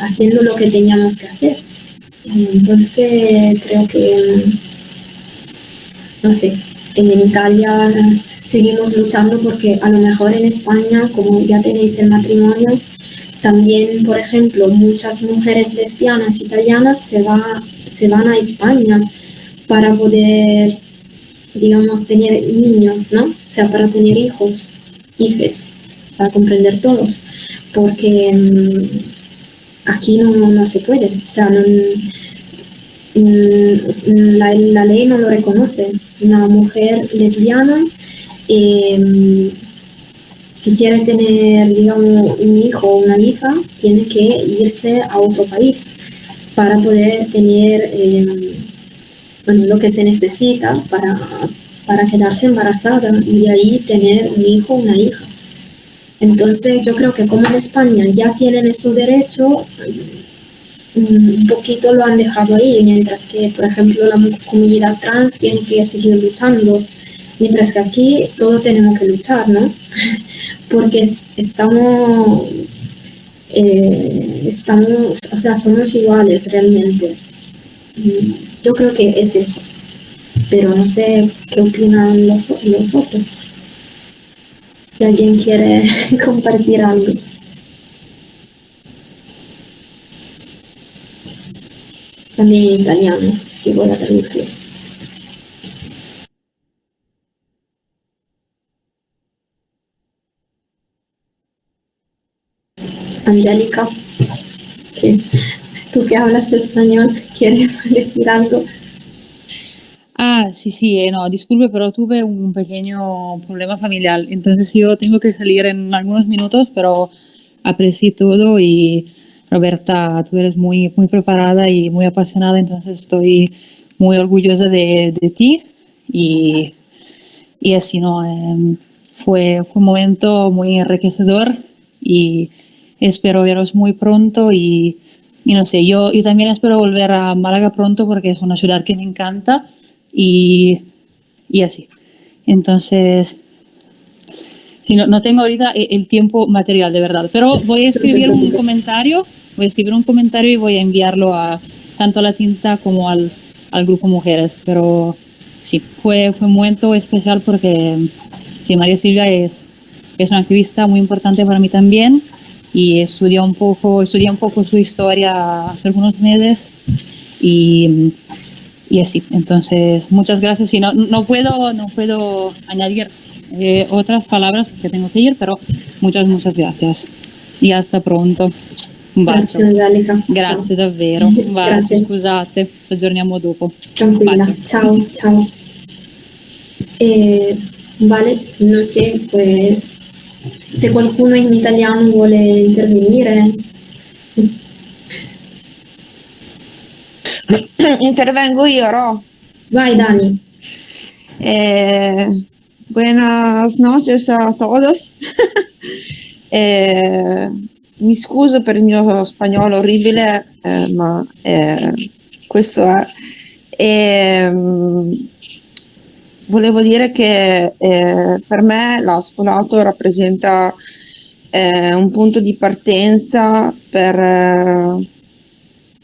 A: haciendo lo que teníamos que hacer. Entonces, creo que, no sé, en Italia seguimos luchando porque a lo mejor en España, como ya tenéis el matrimonio, también, por ejemplo, muchas mujeres lesbianas italianas se van a España para poder, digamos, tener niños, ¿no? O sea, para tener hijos, hijes, para comprender todos, porque aquí no se puede, o sea, la ley no lo reconoce. Una mujer lesbiana, si quiere tener, digamos, un hijo o una hija, tiene que irse a otro país para poder tener bueno, lo que se necesita para quedarse embarazada y de ahí tener un hijo o una hija. Entonces yo creo que como en España ya tienen esos derechos, un poquito lo han dejado ahí, mientras que, por ejemplo, la comunidad trans tiene que seguir luchando, mientras que aquí todos tenemos que luchar, ¿no? Porque estamos, o sea, somos iguales realmente. Yo creo que es eso, pero no sé qué opinan los otros. Si alguien quiere compartir algo. También en italiano, que voy a traducir. Angélica, que tú que hablas español, ¿quieres decir algo?
C: Ah, sí, sí, no, disculpe, pero tuve un pequeño problema familiar, entonces yo tengo que salir en algunos minutos, pero aprecio todo y Roberta, tú eres muy, muy preparada y muy apasionada, entonces estoy muy orgullosa de ti y, y así, ¿no? Fue un momento muy enriquecedor y espero veros muy pronto y no sé, yo también espero volver a Málaga pronto porque es una ciudad que me encanta y así. Entonces, sí, no tengo ahorita el tiempo material de verdad, pero voy a escribir un comentario, y voy a enviarlo tanto a la tinta como al grupo Mujeres, pero sí, fue un momento especial porque sí, María Silvia es una activista muy importante para mí también y estudié un poco su historia hace algunos meses y así. Entonces, muchas gracias. Y no puedo añadir otras palabras porque tengo que ir, pero muchas gracias. Y hasta pronto. Un bacio.
A: Grazie Angelica.
C: Grazie
A: Ciao.
C: davvero. Un bacio,
A: Grazie.
C: scusate, ci aggiorniamo dopo.
A: Tranquilla.
C: Bacio.
A: Ciao, ciao. Vale, no sé, pues, se qualcuno in italiano vuole intervenire.
D: Intervengo io, Ro.
A: Vai Dani.
D: Buenas noches a todos. Mi scuso per il mio spagnolo orribile, ma questo è. Volevo dire che per me l'Aspolato rappresenta un punto di partenza per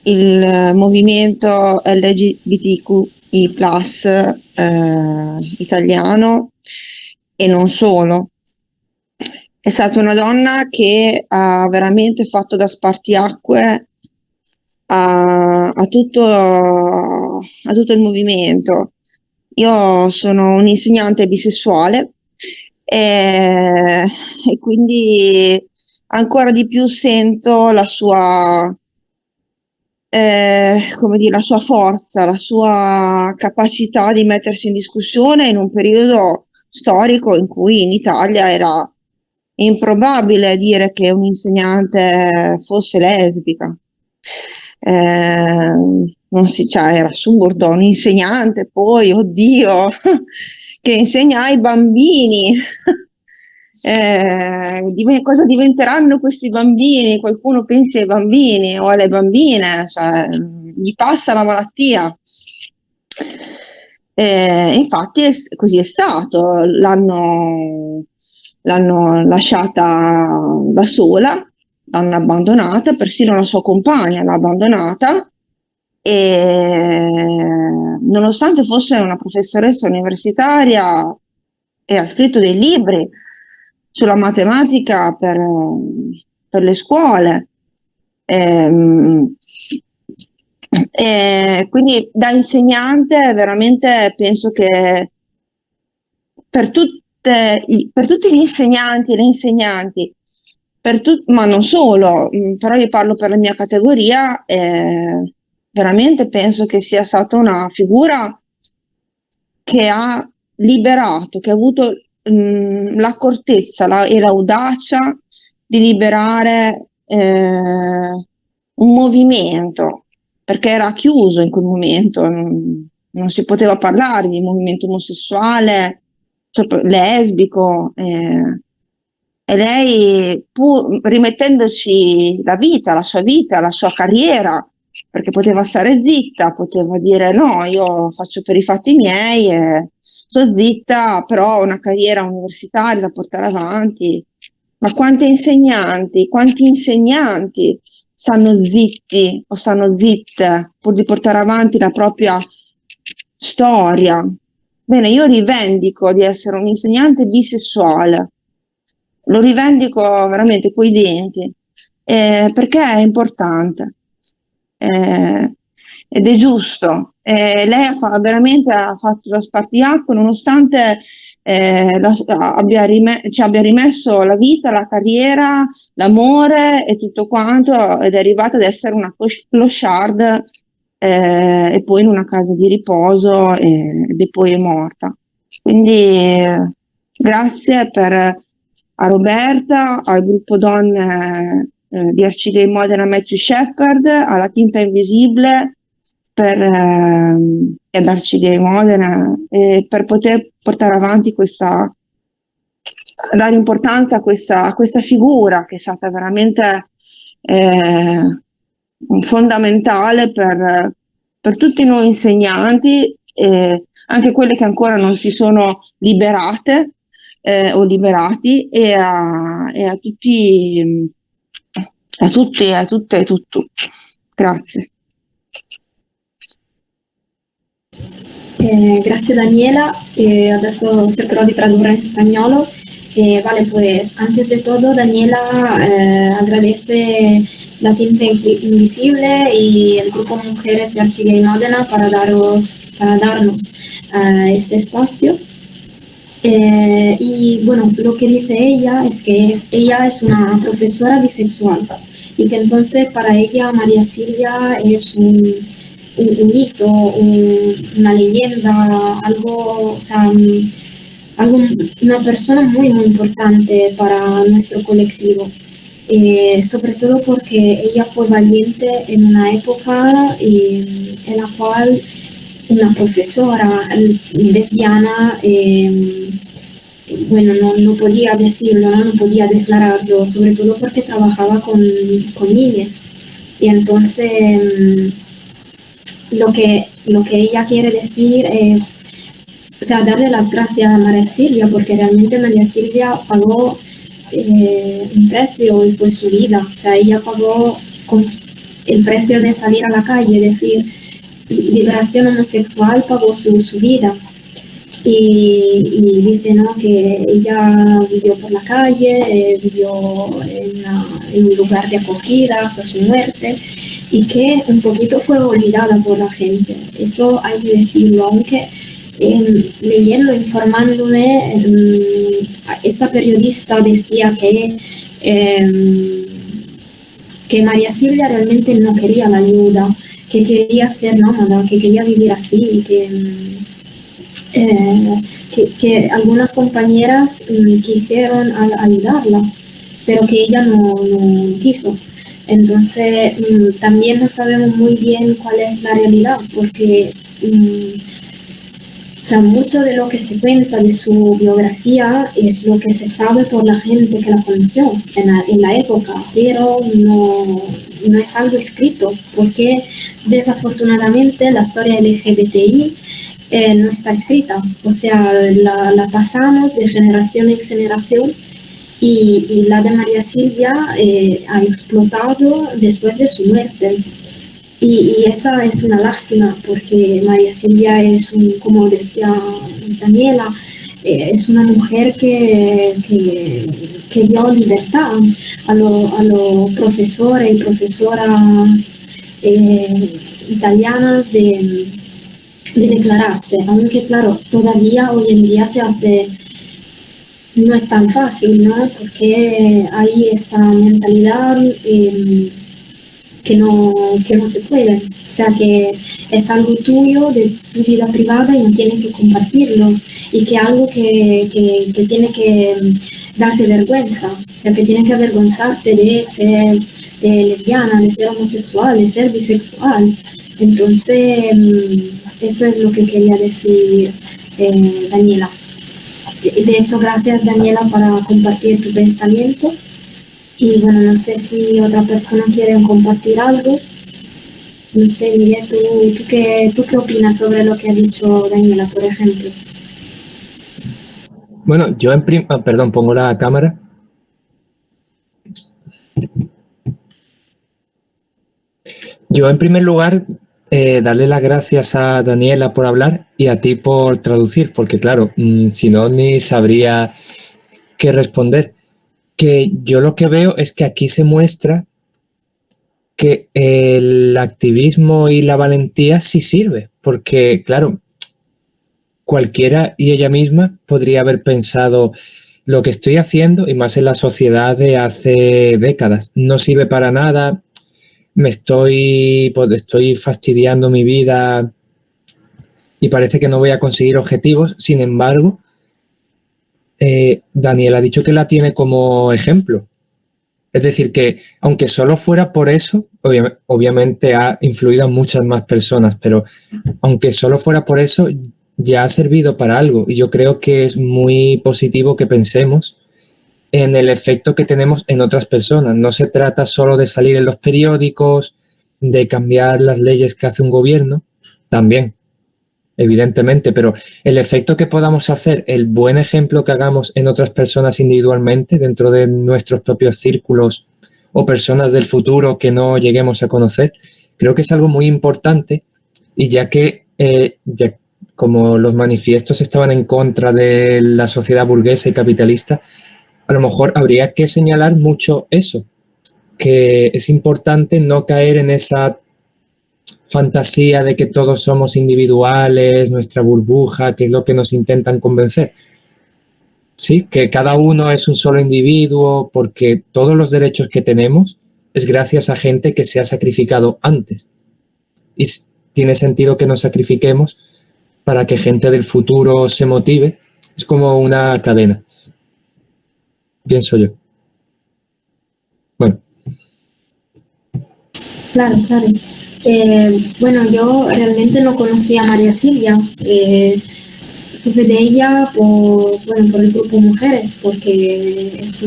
D: il movimento LGBTQI+ italiano e non solo. È stata una donna che ha veramente fatto da spartiacque a tutto il movimento. Io sono un'insegnante bisessuale e quindi ancora di più sento la sua la sua forza, la sua capacità di mettersi in discussione in un periodo storico in cui in Italia era improbabile dire che un insegnante fosse lesbica. Era assurdo, un insegnante poi, oddio, che insegna ai bambini. Cosa diventeranno questi bambini? Qualcuno pensi ai bambini o alle bambine, cioè, gli passa la malattia. Infatti così è stato, l'hanno lasciata da sola, l'hanno abbandonata, persino la sua compagna l'ha abbandonata e nonostante fosse una professoressa universitaria e ha scritto dei libri sulla matematica per le scuole. Quindi da insegnante veramente penso che per tutti gli insegnanti e le insegnanti, ma non solo, però io parlo per la mia categoria, veramente penso che sia stata una figura che ha liberato, che ha avuto l'accortezza e l'audacia di liberare un movimento, perché era chiuso in quel momento, non si poteva parlare di movimento omosessuale, lesbico, e lei, pur rimettendoci la sua vita, la sua carriera, perché poteva stare zitta, poteva dire no, io faccio per i fatti miei, sto zitta, però ho una carriera universitaria da portare avanti. Ma quanti insegnanti stanno zitti o stanno zitte pur di portare avanti la propria storia? Bene, io rivendico di essere un insegnante bisessuale, lo rivendico veramente coi denti, perché è importante ed è giusto. Lei veramente ha fatto da spartiacque, nonostante ci abbia rimesso la vita, la carriera, l'amore e tutto quanto, ed è arrivata ad essere una clochard e poi in una casa di riposo e poi è morta. Quindi grazie a Roberta, al gruppo donne di Arcigay Modena Matthew Shepard, alla Tinta Invisibile e ad Arcigay Modena, per poter portare avanti dare importanza a questa figura che è stata veramente fondamentale per tutti noi insegnanti, anche quelle che ancora non si sono liberate o liberati, e a tutti, a tutte e tutto. Grazie.
A: Grazie Daniela, adesso cercherò di tradurre en spagnolo. Vale, pues antes de todo Daniela agradece la Tinta Invisible y el grupo Mujeres de Arcigay Modena para darnos este espacio. Y bueno, lo que dice ella es que ella es una profesora bisexual y que entonces para ella María Silvia es un hito, una leyenda, algo, o sea, una persona muy, muy importante para nuestro colectivo. Sobre todo porque ella fue valiente en una época en la cual una profesora lesbiana, bueno, no podía decirlo, no podía declararlo, sobre todo porque trabajaba con niñas. Y entonces lo que ella quiere decir es, o sea, darle las gracias a María Silvia, porque realmente María Silvia pagó un precio y fue su vida. O sea, ella pagó con el precio de salir a la calle, es decir, liberación homosexual, pagó su vida. Y dice, ¿no?, que ella vivió por la calle, vivió en un lugar de acogida hasta su muerte, y que un poquito fue olvidada por la gente. Eso hay que decirlo, aunque leyendo, informándome, esta periodista decía que María Silvia realmente no quería la ayuda, que quería ser nómada, que quería vivir así, que algunas compañeras quisieron ayudarla, pero que ella no quiso. Entonces también no sabemos muy bien cuál es la realidad, porque o sea, mucho de lo que se cuenta de su biografía es lo que se sabe por la gente que la conoció en la época, pero no es algo escrito, porque desafortunadamente la historia LGBTI no está escrita. O sea, la pasamos de generación en generación, y la de María Silvia ha explotado después de su muerte. Y esa es una lástima, porque María Silvia es, como decía Daniela, es una mujer que dio libertad a los profesores y profesoras italianas de declararse, aunque claro, todavía hoy en día no es tan fácil, ¿no?, porque hay esta mentalidad que no se puede, o sea, que es algo tuyo, de tu vida privada, y no tienes que compartirlo, y que algo que tiene que darte vergüenza, o sea, que tienes que avergonzarte de ser lesbiana, de ser homosexual, de ser bisexual. Entonces eso es lo que quería decir Daniela. De hecho, gracias Daniela para compartir tu pensamiento. Y bueno, no sé si otra persona quiere compartir algo. No sé, Miguel, ¿tú qué opinas sobre lo que ha dicho Daniela, por ejemplo?
B: Bueno, yo perdón, pongo la cámara. Yo en primer lugar, darle las gracias a Daniela por hablar y a ti por traducir, porque claro, si no, ni sabría qué responder. Que yo lo que veo es que aquí se muestra que el activismo y la valentía sí sirve, porque claro, cualquiera y ella misma podría haber pensado lo que estoy haciendo, y más en la sociedad de hace décadas, no sirve para nada, estoy fastidiando mi vida y parece que no voy a conseguir objetivos. Sin embargo, Daniel ha dicho que la tiene como ejemplo. Es decir, que aunque solo fuera por eso, obviamente ha influido a muchas más personas, pero aunque solo fuera por eso, ya ha servido para algo. Y yo creo que es muy positivo que pensemos en el efecto que tenemos en otras personas. No se trata solo de salir en los periódicos, de cambiar las leyes que hace un gobierno, también, evidentemente, pero el efecto que podamos hacer, el buen ejemplo que hagamos en otras personas individualmente, dentro de nuestros propios círculos o personas del futuro que no lleguemos a conocer, creo que es algo muy importante. Y ya como los manifiestos estaban en contra de la sociedad burguesa y capitalista, a lo mejor habría que señalar mucho eso, que es importante no caer en esa fantasía de que todos somos individuales, nuestra burbuja, que es lo que nos intentan convencer. Sí, que cada uno es un solo individuo, porque todos los derechos que tenemos es gracias a gente que se ha sacrificado antes. Y tiene sentido que nos sacrifiquemos para que gente del futuro se motive. Es como una cadena, pienso yo. Bueno.
A: Claro, claro. Bueno, yo realmente no conocía a María Silvia. Supe de ella por el grupo Mujeres, porque es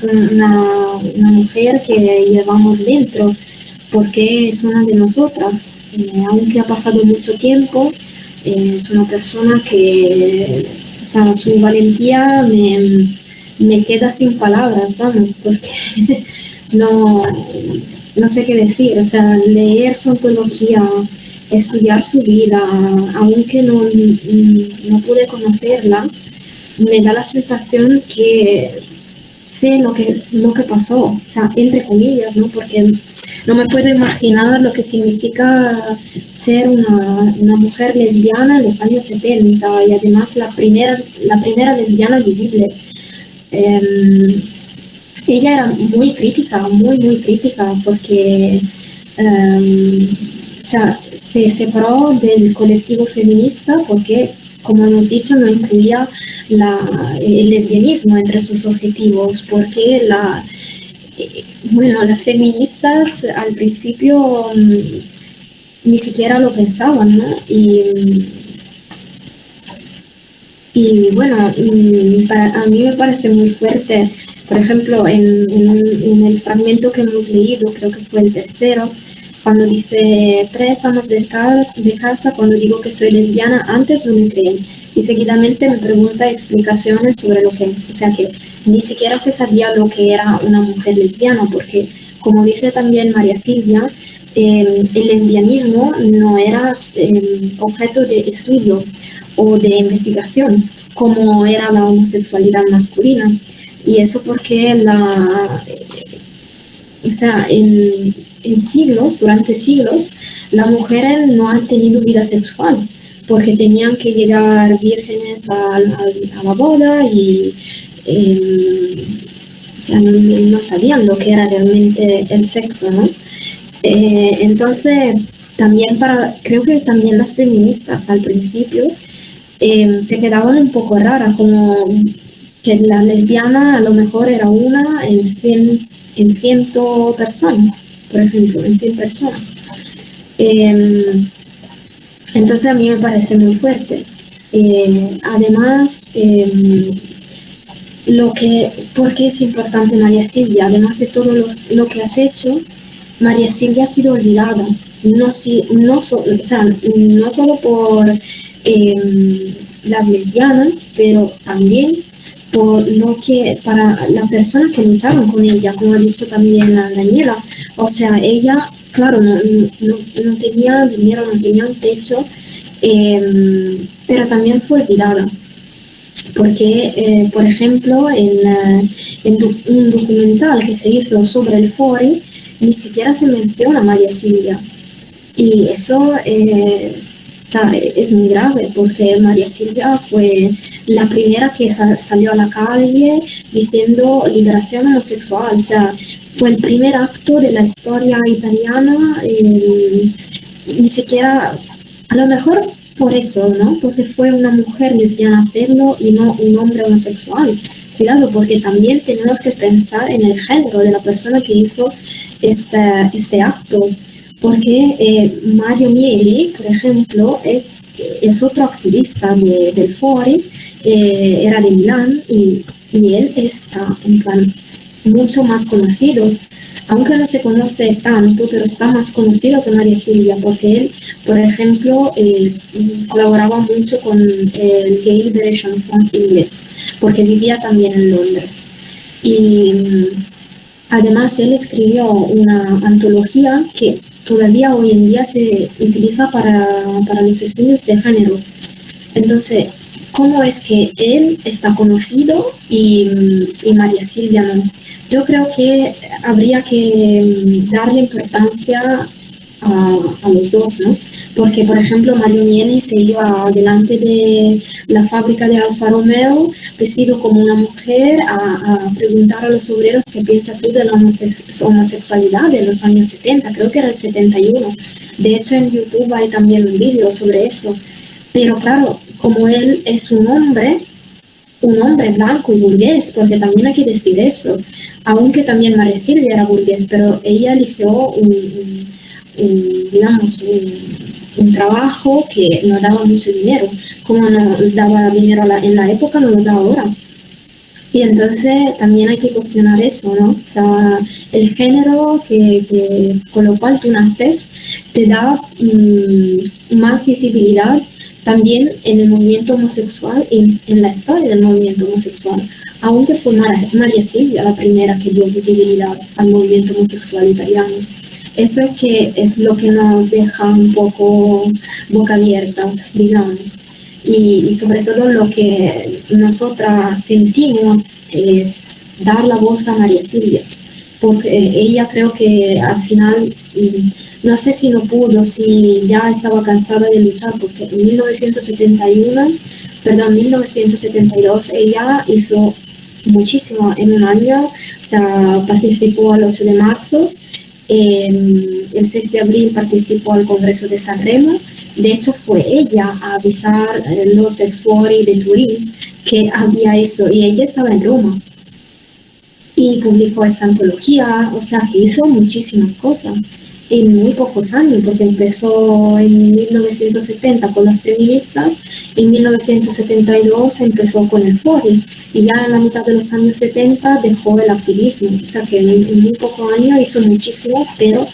A: una mujer que llevamos dentro, porque es una de nosotras. Aunque ha pasado mucho tiempo, es una persona que, o sea, su valentía me queda sin palabras, vamos, porque no, no sé qué decir. O sea, leer su antología, estudiar su vida, aunque no pude conocerla, me da la sensación que sé lo que pasó, o sea, entre comillas, ¿no? Porque no me puedo imaginar lo que significa ser una mujer lesbiana en los años 70, y además la primera lesbiana visible. Ella era muy crítica, muy crítica, porque o sea, se separó del colectivo feminista porque, como hemos dicho, no incluía el lesbianismo entre sus objetivos, porque las feministas al principio ni siquiera lo pensaban, ¿no? Y bueno, a mí me parece muy fuerte, por ejemplo, en el fragmento que hemos leído, creo que fue el tercero, cuando dice: 3 amas de casa, cuando digo que soy lesbiana, antes no me creen. Y seguidamente me pregunta explicaciones sobre lo que es. O sea que ni siquiera se sabía lo que era una mujer lesbiana, porque, como dice también María Silvia, el lesbianismo no era objeto de estudio o de investigación, como era la homosexualidad masculina. Y eso porque o sea, durante siglos, las mujeres no han tenido vida sexual, porque tenían que llegar vírgenes a la boda y o sea, no sabían lo que era realmente el sexo, ¿no? Entonces, creo que también las feministas al principio se quedaban un poco raras, como que la lesbiana a lo mejor era una en 100 personas, por ejemplo, en 100 personas. Entonces a mí me parece muy fuerte. Además, ¿por qué es importante, María Silvia? Además de todo lo que has hecho, María Silvia ha sido olvidada, o sea, no solo por las lesbianas, pero también por lo que para la persona que lucharon con ella, como ha dicho también la Daniela. O sea, ella, claro, no tenía dinero, no tenía un techo, pero también fue olvidada. Porque, por ejemplo, un documental que se hizo sobre el Fori, ni siquiera se menciona a María Silvia. Y eso o sea, es muy grave, porque María Silvia fue la primera que salió a la calle diciendo liberación homosexual. O sea, fue el primer acto de la historia italiana, ni siquiera, a lo mejor por eso, ¿no? Porque fue una mujer lesbiana hacerlo y no un hombre homosexual. Cuidado, porque también tenemos que pensar en el género de la persona que hizo este acto. Porque Mario Mieli, por ejemplo, es otro activista del Fori, era de Milán y él está en plan mucho más conocido, aunque no se conoce tanto, pero está más conocido que María Silvia, porque él, por ejemplo, colaboraba mucho con el Gay Liberation Front inglés, porque vivía también en Londres. Y además él escribió una antología que todavía hoy en día se utiliza para los estudios de género. Entonces, ¿cómo es que él está conocido y María Silvia no? Yo creo que habría que darle importancia a los dos, ¿no? Porque, por ejemplo, Mario Mieli se iba delante de la fábrica de Alfa Romeo vestido como una mujer a preguntar a los obreros qué piensa tú de la homosexualidad de los años 70, creo que era el 71. De hecho, en YouTube hay también un vídeo sobre eso. Pero claro, como él es un hombre blanco y burgués, porque también hay que decir eso, aunque también María Silvia era burgués, pero ella eligió digamos, un trabajo que no daba mucho dinero, como no daba dinero en la época, no lo da ahora. Y entonces también hay que cuestionar eso, ¿no? O sea, el género con lo cual tú naces te da más visibilidad también en el movimiento homosexual y en la historia del movimiento homosexual. Aunque fue María Silvia la primera que dio visibilidad al movimiento homosexual italiano. Eso es lo que nos deja un poco boca abiertas, digamos. Y sobre todo lo que nosotras sentimos es dar la voz a María Silvia, porque ella creo que al final, no sé si no pudo, si ya estaba cansada de luchar, porque en 1972 ella hizo muchísimo en un año, o sea, participó al 8 de marzo, el 6 de abril participó al Congreso de San Remo. De hecho, fue ella a avisar a los del Fori de Turín que había eso, y ella estaba en Roma. Y publicó esta antología, o sea, que hizo muchísimas cosas en muy pocos años, porque empezó en 1970 con las feministas, en 1972 empezó con el Fori, y ya en la mitad de los años 70 dejó el activismo, o sea que en muy pocos años hizo muchísimo, pero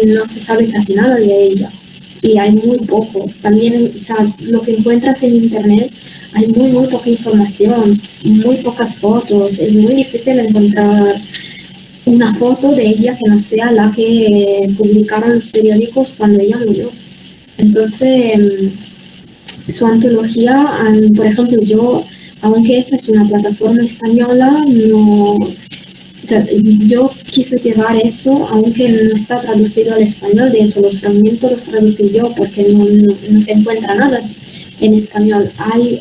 A: no se sabe casi nada de ella. Y hay muy poco. También, o sea, lo que encuentras en internet, hay muy poca información, muy pocas fotos. Es muy difícil encontrar una foto de ella que no sea la que publicaron los periódicos cuando ella murió. Entonces, su antología, por ejemplo, yo, aunque esa es una plataforma española, no... Yo quise llevar eso, aunque no está traducido al español. De hecho, los fragmentos los traducí yo porque no se encuentra nada en español. Hay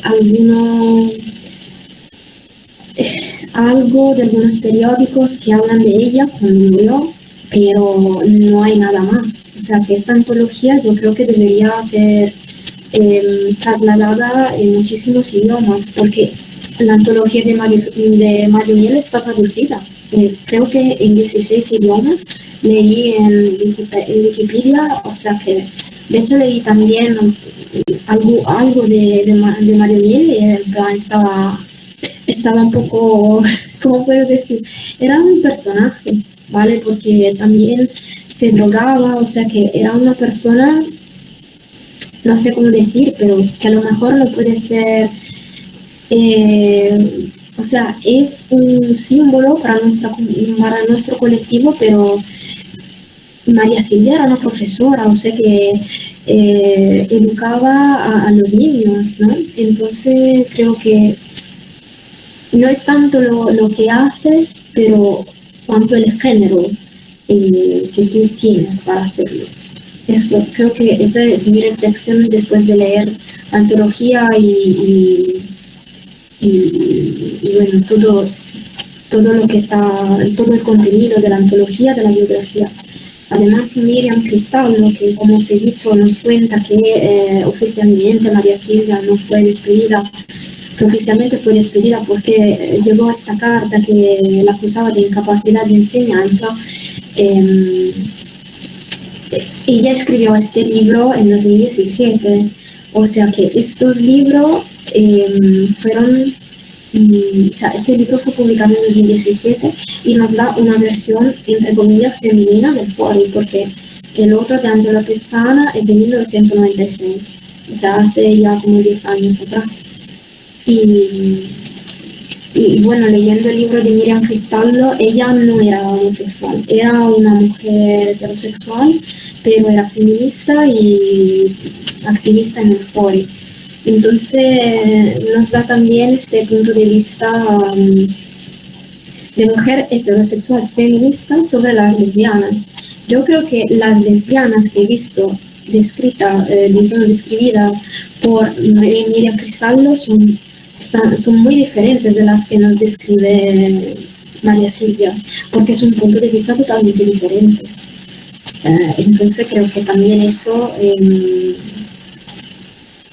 A: algo de algunos periódicos que hablan de ella cuando murió, pero no hay nada más. O sea que esta antología yo creo que debería ser trasladada en muchísimos idiomas, porque la antología de Mario Miel está traducida. Creo que en 16 idiomas, leí en Wikipedia, o sea que de hecho leí también algo de Mario Miel, y en plan estaba un poco, ¿cómo puedo decir? Era un personaje, ¿vale? Porque también se drogaba, o sea que era una persona, no sé cómo decir, pero que a lo mejor no puede ser, o sea, es un símbolo para nuestro colectivo, pero María Silvia era una profesora, o sea que educaba a los niños, ¿no? Entonces creo que no es tanto lo que haces, pero cuanto el género que tú tienes para hacerlo. Eso, creo que esa es mi reflexión después de leer antología y bueno, todo lo que está, todo el contenido de la antología, de la biografía. Además, Miriam Cristallo, que como os he dicho, nos cuenta que oficialmente María Silvia no fue despedida, que oficialmente fue despedida porque llegó esta carta que la acusaba de incapacidad de enseñanza. Ella escribió este libro en 2017, o sea que estos libros fueron, o sea, este libro fue publicado en 2017 y nos da una versión, entre comillas, femenina del foro, porque el otro de Angela Pezzana es de 1996, o sea, hace ya como 10 años atrás. Y bueno, leyendo el libro de Miriam Cristallo, ella no era homosexual, era una mujer heterosexual, pero era feminista y activista en el foro. Entonces nos da también este punto de vista de mujer heterosexual feminista sobre las lesbianas. Yo creo que las lesbianas que he visto descritas por Miriam Cristallo son muy diferentes de las que nos describe María Silvia, porque es un punto de vista totalmente diferente. Entonces creo que también eso,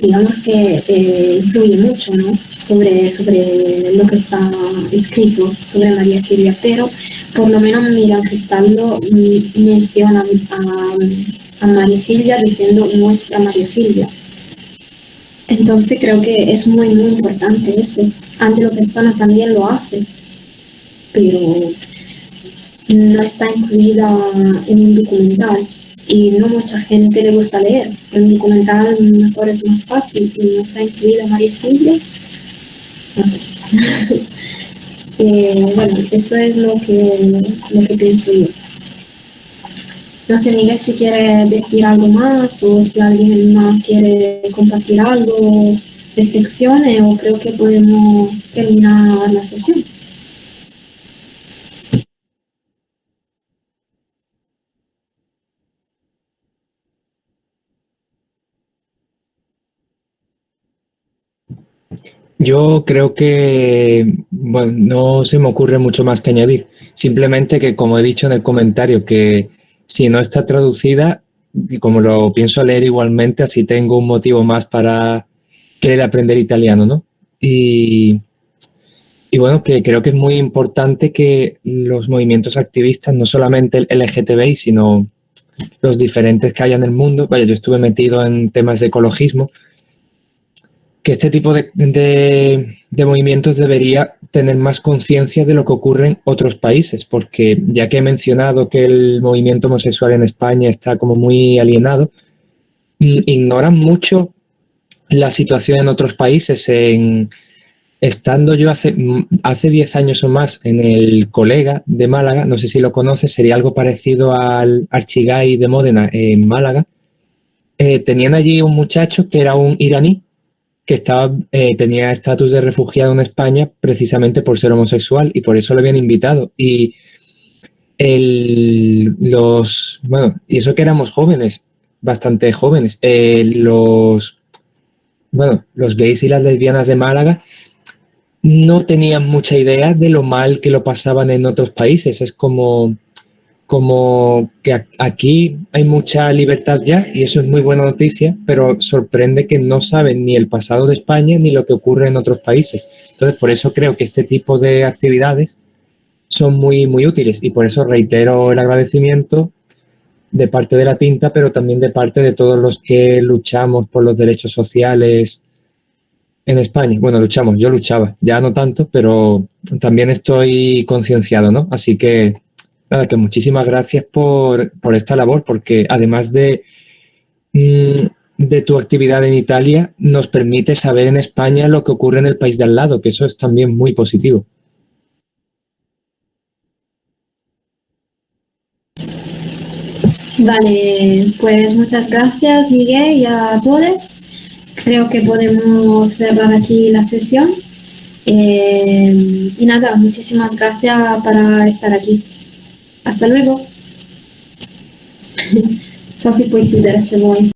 A: digamos que influye mucho, ¿no? sobre lo que está escrito sobre María Silvia, pero por lo menos Miriam Cristallo menciona a María Silvia diciendo nuestra María Silvia. Entonces creo que es muy, muy importante eso. Angelo Pezzana también lo hace, pero no está incluida en un documental y no mucha gente le gusta leer. En un documental mejor es más fácil y no está incluida María Silvia. Bueno, eso es lo que pienso yo. No sé, Miguel, si quiere decir algo más o si alguien más quiere compartir algo, reflexiones, o creo que podemos terminar la sesión.
B: Yo creo que, bueno, no se me ocurre mucho más que añadir. Simplemente que, como he dicho en el comentario, que si no está traducida, y como lo pienso leer igualmente, así tengo un motivo más para querer aprender italiano, ¿no? Y bueno, que creo que es muy importante que los movimientos activistas, no solamente el LGTBI, sino los diferentes que hay en el mundo, vaya, yo estuve metido en temas de ecologismo, que este tipo de movimientos debería tener más conciencia de lo que ocurre en otros países, porque ya que he mencionado que el movimiento homosexual en España está como muy alienado, ignoran mucho la situación en otros países. Estando yo hace 10 años o más en el Colega de Málaga, no sé si lo conoces, sería algo parecido al Archigay de Módena en Málaga, tenían allí un muchacho que era un iraní, que tenía estatus de refugiado en España precisamente por ser homosexual y por eso lo habían invitado. Y y eso que éramos jóvenes, bastante jóvenes, los gays y las lesbianas de Málaga no tenían mucha idea de lo mal que lo pasaban en otros países. Es como que aquí hay mucha libertad ya y eso es muy buena noticia, pero sorprende que no saben ni el pasado de España ni lo que ocurre en otros países. Entonces, por eso creo que este tipo de actividades son muy, muy útiles y por eso reitero el agradecimiento de parte de la tinta, pero también de parte de todos los que luchamos por los derechos sociales en España. Bueno, yo luchaba, ya no tanto, pero también estoy concienciado, ¿no? Así que Nada, que muchísimas gracias por esta labor, porque además de tu actividad en Italia, nos permite saber en España lo que ocurre en el país de al lado, que eso es también muy positivo.
A: Vale, pues muchas gracias, Miguel, y a todos. Creo que podemos cerrar aquí la sesión. Y nada, muchísimas gracias para estar aquí. Hasta luego. Sophie, puoi chiudere se vuoi.